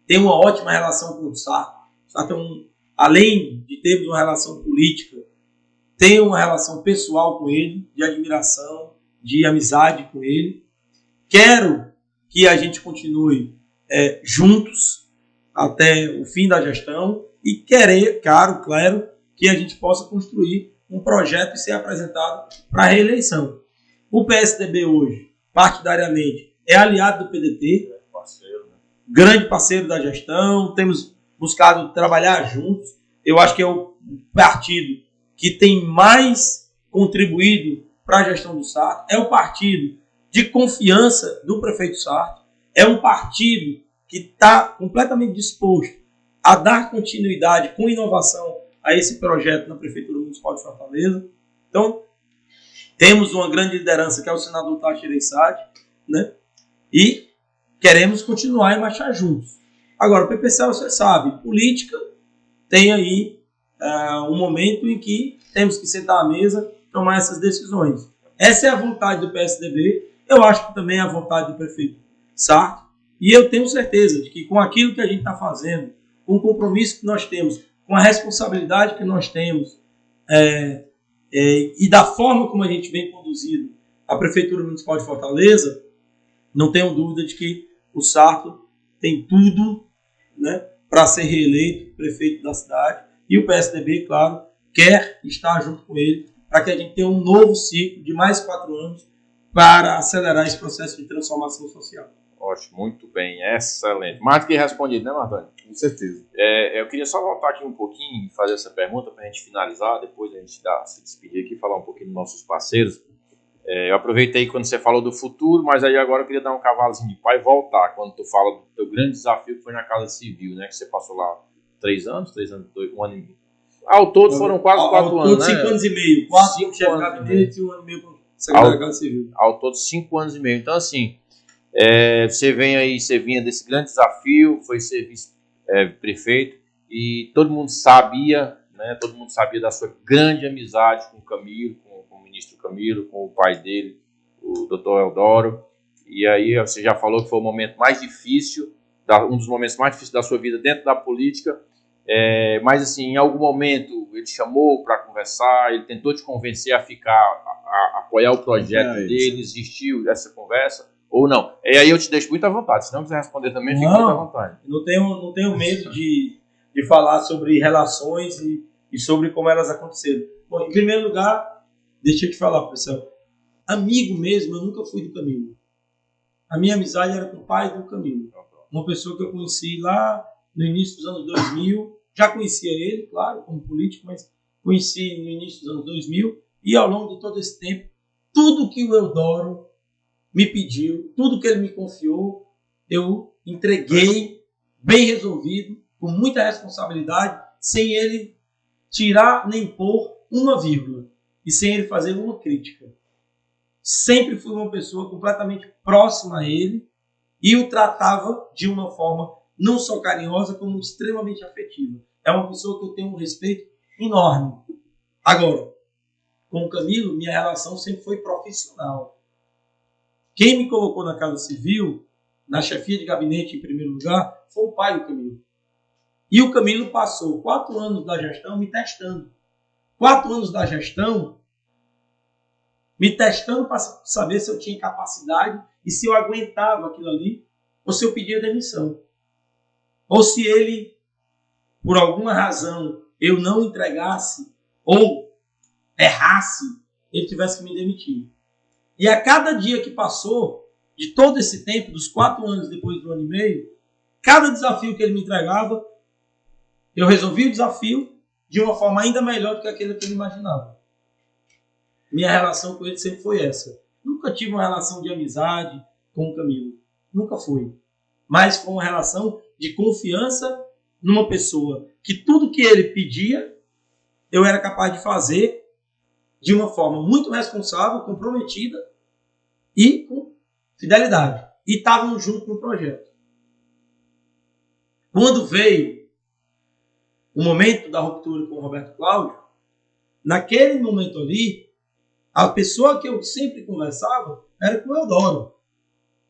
Tem uma ótima relação com o Sarto. O Sarto além de termos uma relação política, tem uma relação pessoal com ele, de admiração, de amizade com ele. Quero que a gente continue juntos até o fim da gestão e claro, que a gente possa construir um projeto e ser apresentado para a reeleição. O PSDB hoje, partidariamente, é aliado do PDT, grande parceiro da gestão, temos buscado trabalhar juntos. Eu acho que é o partido que tem mais contribuído para a gestão do Sarto, é o partido de confiança do prefeito Sarto, é um partido que está completamente disposto a dar continuidade com inovação a esse projeto na Prefeitura Municipal de Fortaleza. Então, temos uma grande liderança que é o senador Tati Ereissati, né? E queremos continuar e marchar juntos. Agora, o PPCL, você sabe, política tem aí um momento em que temos que sentar à mesa e tomar essas decisões. Essa é a vontade do PSDB, eu acho que também é a vontade do prefeito Sarto, e eu tenho certeza de que com aquilo que a gente está fazendo, com o compromisso que nós temos, com a responsabilidade que nós temos, e da forma como a gente vem conduzido a Prefeitura Municipal de Fortaleza, não tenho dúvida de que o Sarto tem tudo, né, para ser reeleito prefeito da cidade, e o PSDB, claro, quer estar junto com ele para que a gente tenha um novo ciclo de mais 4 anos para acelerar esse processo de transformação social. Ótimo, muito bem, excelente. Mais do que respondido, né, Martoni? Com certeza. Eu queria só voltar aqui um pouquinho e fazer essa pergunta para a gente finalizar, depois a gente se despedir aqui e falar um pouquinho dos nossos parceiros. Eu aproveitei quando você falou do futuro, mas aí agora eu queria dar um cavalozinho de pau e voltar, quando tu fala do teu grande desafio que foi na Casa Civil, né, que você passou lá 3 anos, 1 ano e meio. Ao todo foram quase 4 anos, né? 5 anos e meio. 4 com o chefe de gabinete e 1 ano e meio com o secretário da Casa Civil. Ao todo 5 anos e meio. Então, assim, você vinha desse grande desafio, foi ser vice-prefeito, e todo mundo sabia, né? Todo mundo sabia da sua grande amizade com o Camilo, com o ministro Camilo, com o pai dele, o doutor Eudoro. E aí você já falou que foi o momento mais difícil, um dos momentos mais difíceis da sua vida dentro da política. Mas assim, em algum momento ele te chamou para conversar, ele tentou te convencer a ficar, a apoiar o projeto dele, existiu essa conversa ou não? E aí eu te deixo muito à vontade, se não quiser responder também, fica muito à vontade. Não tenho medo de falar sobre relações e sobre como elas aconteceram. Bom, em primeiro lugar, deixa eu te falar, pessoal, amigo mesmo eu nunca fui do Camilo. A minha amizade era com o pai do Camilo, uma pessoa que eu conheci lá no início dos anos 2000, já conhecia ele, claro, como político, mas conheci no início dos anos 2000, e ao longo de todo esse tempo, tudo que o Eudoro me pediu, tudo que ele me confiou, eu entreguei, bem resolvido, com muita responsabilidade, sem ele tirar nem pôr uma vírgula, e sem ele fazer uma crítica. Sempre fui uma pessoa completamente próxima a ele, e o tratava de uma forma não só carinhosa, como extremamente afetiva. É uma pessoa que eu tenho um respeito enorme. Agora, com o Camilo, minha relação sempre foi profissional. Quem me colocou na Casa Civil, na chefia de gabinete em primeiro lugar, foi o pai do Camilo. E o Camilo passou 4 anos da gestão me testando. 4 anos da gestão me testando para saber se eu tinha capacidade e se eu aguentava aquilo ali, ou se eu pedia demissão. Ou se ele, por alguma razão, eu não entregasse ou errasse, ele tivesse que me demitir. E a cada dia que passou, de todo esse tempo, dos 4 anos depois do 1 ano e meio, cada desafio que ele me entregava, eu resolvi o desafio de uma forma ainda melhor do que aquele que ele imaginava. Minha relação com ele sempre foi essa. Nunca tive uma relação de amizade com o Camilo. Nunca foi. Mas foi uma relação de confiança numa pessoa que tudo que ele pedia, eu era capaz de fazer de uma forma muito responsável, comprometida e com fidelidade. E estavam juntos no projeto. Quando veio o momento da ruptura com o Roberto Cláudio, naquele momento ali, a pessoa que eu sempre conversava era com o Eudoro.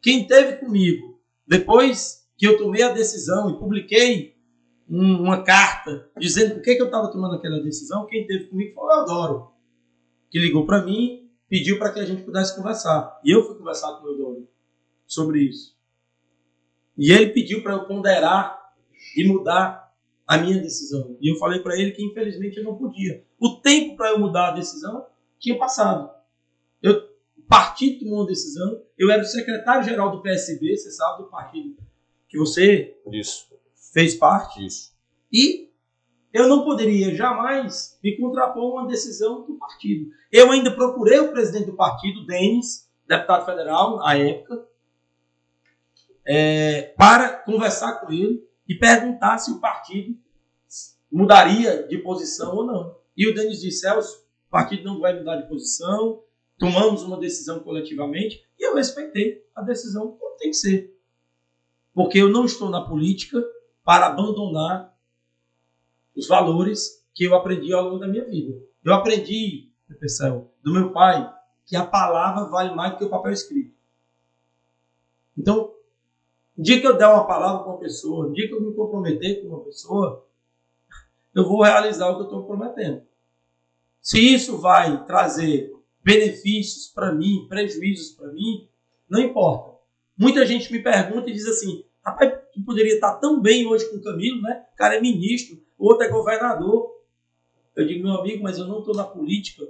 Quem esteve comigo, depois que eu tomei a decisão e publiquei uma carta dizendo por que eu estava tomando aquela decisão, quem esteve comigo foi o Eudoro, que ligou para mim, pediu para que a gente pudesse conversar. E eu fui conversar com o Eudoro sobre isso. E ele pediu para eu ponderar e mudar a minha decisão. E eu falei para ele que, infelizmente, eu não podia. O tempo para eu mudar a decisão tinha passado. O partido tomou uma decisão. Eu era o secretário-geral do PSB, você sabe, do partido que você fez parte. Isso. E eu não poderia jamais me contrapor a uma decisão do partido. Eu ainda procurei o presidente do partido, Denis, deputado federal, à época, para conversar com ele e perguntar se o partido mudaria de posição ou não. E o Denis disse, Celso, o partido não vai mudar de posição, tomamos uma decisão coletivamente, e eu respeitei a decisão como tem que ser. Porque eu não estou na política para abandonar os valores que eu aprendi ao longo da minha vida. Eu aprendi, pessoal, do meu pai, que a palavra vale mais do que o papel escrito. Então, no dia que eu der uma palavra para uma pessoa, no dia que eu me comprometer com uma pessoa, eu vou realizar o que eu estou prometendo. Se isso vai trazer benefícios para mim, prejuízos para mim, não importa. Muita gente me pergunta e diz assim, rapaz, tu poderia estar tão bem hoje com o Camilo, né? O cara é ministro, o outro é governador. Eu digo, meu amigo, mas eu não estou na política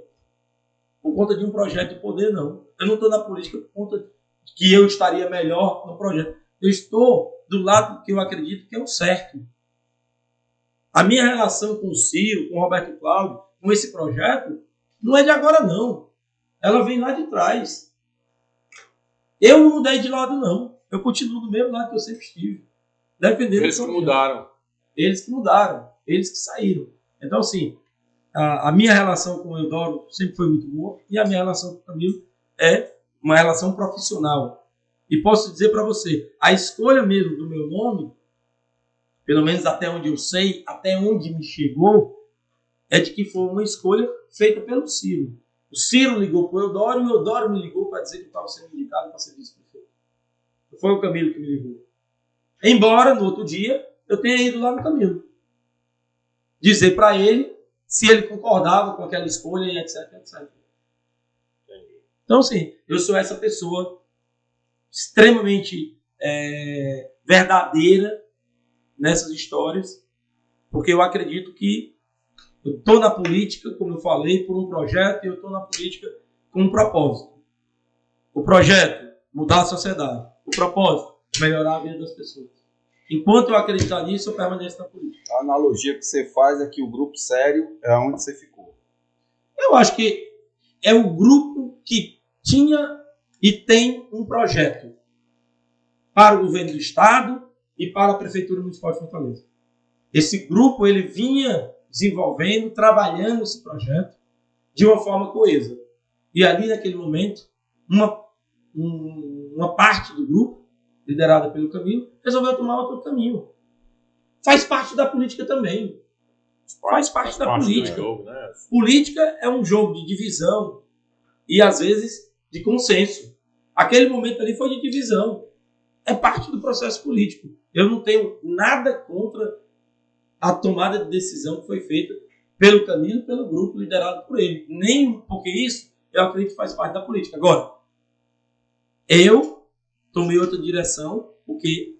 por conta de um projeto de poder, não. Eu não estou na política por conta de que eu estaria melhor no projeto. Eu estou do lado que eu acredito que é o certo. A minha relação com o Ciro, com o Roberto Cláudio, com esse projeto, não é de agora, não. Ela vem lá de trás. Eu não mudei de lado, não. Eu continuo do mesmo lado que eu sempre estive. Defendendo eles que mudaram. Eles que mudaram. Eles que saíram. Então, assim, a minha relação com o Eudoro sempre foi muito boa e a minha relação com o Camilo é uma relação profissional. E posso dizer para você, a escolha mesmo do meu nome, pelo menos até onde eu sei, até onde me chegou, é de que foi uma escolha feita pelo Ciro. O Ciro ligou para o Eudoro e o Eudoro me ligou para dizer que eu estava sendo indicado para ser vice-prefeito. Foi o Camilo que me ligou. Embora, no outro dia, eu tenha ido lá no Camilo. Dizer para ele se ele concordava com aquela escolha e etc, etc. Então, sim, eu sou essa pessoa extremamente verdadeira nessas histórias, porque eu acredito que eu estou na política, como eu falei, por um projeto, e eu estou na política com um propósito. O projeto, mudar a sociedade. O propósito, melhorar a vida das pessoas. Enquanto eu acreditar nisso, eu permaneço na política. A analogia que você faz é que o grupo sério é onde você ficou. Eu acho que é o grupo que tinha e tem um projeto para o governo do Estado e para a Prefeitura Municipal de Fortaleza. Esse grupo ele vinha desenvolvendo, trabalhando esse projeto de uma forma coesa. E ali, naquele momento, uma parte do grupo, liderada pelo Camilo, resolveu tomar outro caminho. Faz parte da política também. Faz parte da política. Jogo, né? Política é um jogo de divisão e, às vezes, de consenso. Aquele momento ali foi de divisão. É parte do processo político. Eu não tenho nada contra a tomada de decisão que foi feita pelo Camilo e pelo grupo liderado por ele. Nem porque isso, eu acredito que faz parte da política. Agora, eu tomei outra direção, porque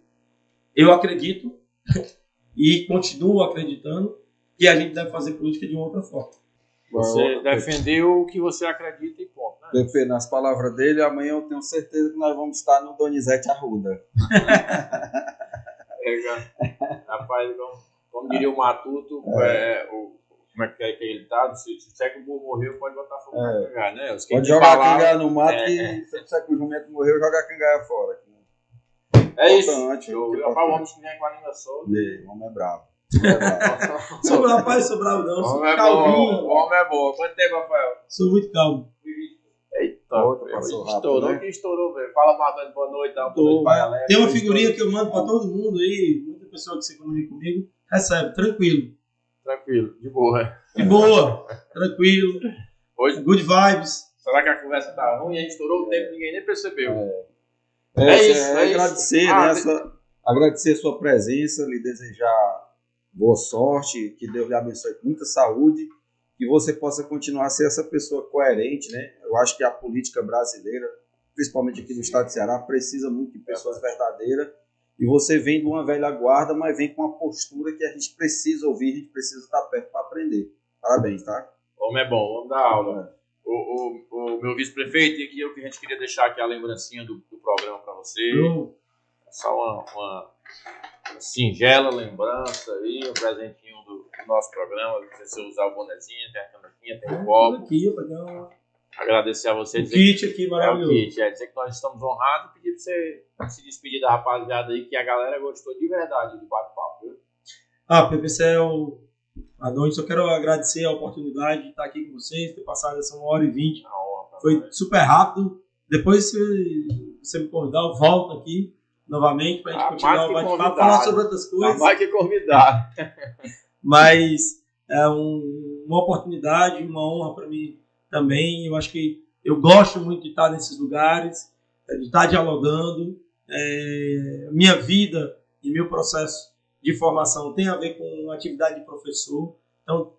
eu acredito e continuo acreditando que a gente deve fazer política de uma outra forma. Você defendeu o que você acredita e ponto. Né? Perfeito. Nas palavras dele, amanhã eu tenho certeza que nós vamos estar no Donizete Arruda. Rapaz, como diria o Matuto, como é que ele tá? Se o século morreu, pode botar fogo na cangaia, né? Pode jogar a cangaia no mato e se o século jumento morreu, joga a cangaia fora. É isso. Rapaz, o homem que vem com a língua solta. O homem é bravo. Sou rapaz, sou bravo não. O homem é bom. Quanto tempo, Rafael? Sou muito calmo. Eita, estourou, velho. Fala, Martão, boa noite. Tem uma figurinha que eu mando pra todo mundo aí, muita pessoa que se comunica comigo, recebe, tranquilo, de boa, tranquilo, hoje, good vibes. Será que a conversa tá ruim? A gente estourou o tempo e ninguém nem percebeu. Agradecer, agradecer a sua presença, lhe desejar boa sorte, que Deus lhe abençoe com muita saúde, que você possa continuar a ser essa pessoa coerente, né? Eu acho que a política brasileira, principalmente aqui no estado do Ceará, precisa muito de pessoas verdadeiras E você vem de uma velha guarda, mas vem com uma postura que a gente precisa ouvir, a gente precisa estar perto para aprender. Parabéns, tá? Homem é bom, vamos dar aula. O meu vice-prefeito, e aqui é o que a gente queria deixar aqui a lembrancinha do programa para você. Só uma singela lembrança aí, um presentinho do nosso programa. Se você usar o bonezinho, tem a canequinha, tem o copo. Aqui, agradecer a você. O kit aqui, maravilhoso. É o kit, dizer que nós estamos honrados e pedir para você se despedir da rapaziada aí, que a galera gostou de verdade do bate-papo, viu? PPCL, Adonis, eu quero agradecer a oportunidade de estar aqui com vocês, ter passado essa 1h20. Foi super rápido. Depois, se você me convidar, eu volto aqui novamente para a gente continuar o bate-papo, falar sobre outras coisas. Mais que convidar. Mas é uma oportunidade, uma honra para mim também. Eu acho que eu gosto muito de estar nesses lugares, de estar dialogando. Minha vida e meu processo de formação tem a ver com a atividade de professor. Então,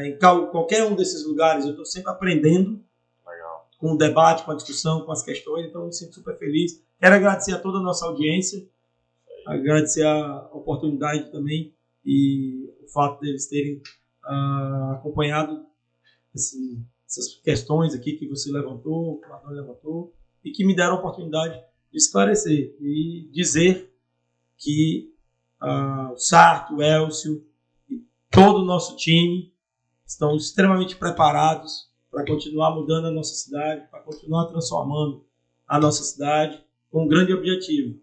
em qualquer um desses lugares, eu estou sempre aprendendo. Legal. Com o debate, com a discussão, com as questões. Então, eu me sinto super feliz. Quero agradecer a toda a nossa audiência, agradecer a oportunidade também e o fato deles terem acompanhado essas questões aqui que você levantou, que o Adão levantou, e que me deram a oportunidade de esclarecer e dizer que o Sarto, o Elcio e todo o nosso time estão extremamente preparados para continuar mudando a nossa cidade, para continuar transformando a nossa cidade com um grande objetivo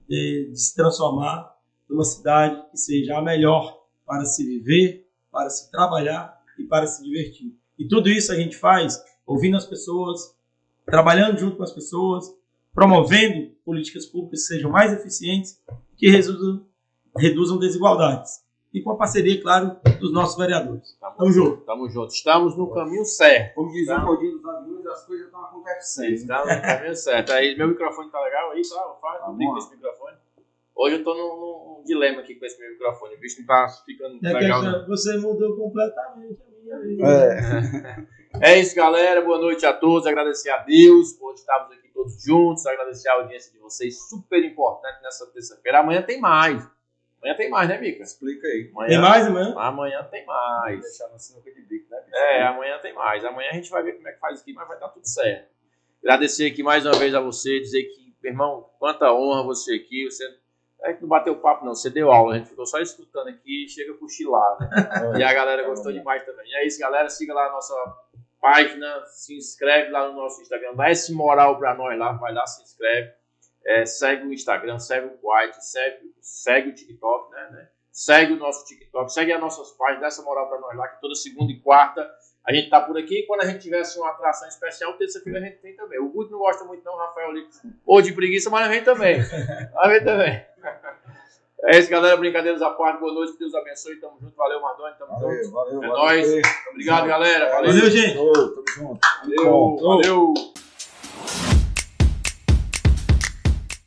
de se transformar numa cidade que seja a melhor para se viver, para se trabalhar e para se divertir. E tudo isso a gente faz ouvindo as pessoas, trabalhando junto com as pessoas, promovendo políticas públicas que sejam mais eficientes, que reduzam desigualdades. E com a parceria, claro, dos nossos vereadores. Tamo junto. Tamo junto. Estamos no caminho certo. Como diz o Rodinho dos Amigos, as coisas estão acontecendo. Estamos no caminho certo. Aí, meu microfone tá legal aí, tá? Faz com esse microfone. Hoje eu tô num dilema aqui com esse meu microfone. O bicho não tá ficando legal. Não. Você mudou completamente a minha vida. É isso, galera. Boa noite a todos. Agradecer a Deus por estarmos aqui todos juntos. Agradecer a audiência de vocês. Super importante nessa terça-feira. Amanhã tem mais. Amanhã tem mais, né, Mica? Explica aí. Amanhã, tem mais amanhã? Amanhã tem mais. Vou deixar no sinuca de bico, né? Amanhã tem mais. Amanhã a gente vai ver como é que faz aqui, mas vai dar tudo certo. Agradecer aqui mais uma vez a você, dizer que, meu irmão, quanta honra você aqui. Você não bateu papo, não. Você deu aula. A gente ficou só escutando aqui e chega a cochilar, né? E a galera gostou demais também. E é isso, galera. Siga lá a nossa página. Se inscreve lá no nosso Instagram. Dá esse moral pra nós lá. Vai lá, se inscreve. Segue o Instagram, segue o White, segue o TikTok, né? Segue o nosso TikTok, segue as nossas páginas, dá essa moral pra nós lá, que toda segunda e quarta a gente tá por aqui. E quando a gente tivesse uma atração especial, terça-feira a gente tem também. O Guto não gosta muito não, Rafael ali, ou de preguiça, mas a gente também. É isso, galera, brincadeiras à parte, boa noite, que Deus abençoe, tamo junto, valeu, Mardoni, tamo junto. Valeu, nóis. Obrigado, galera, valeu. Valeu, gente. Tamo junto. Valeu.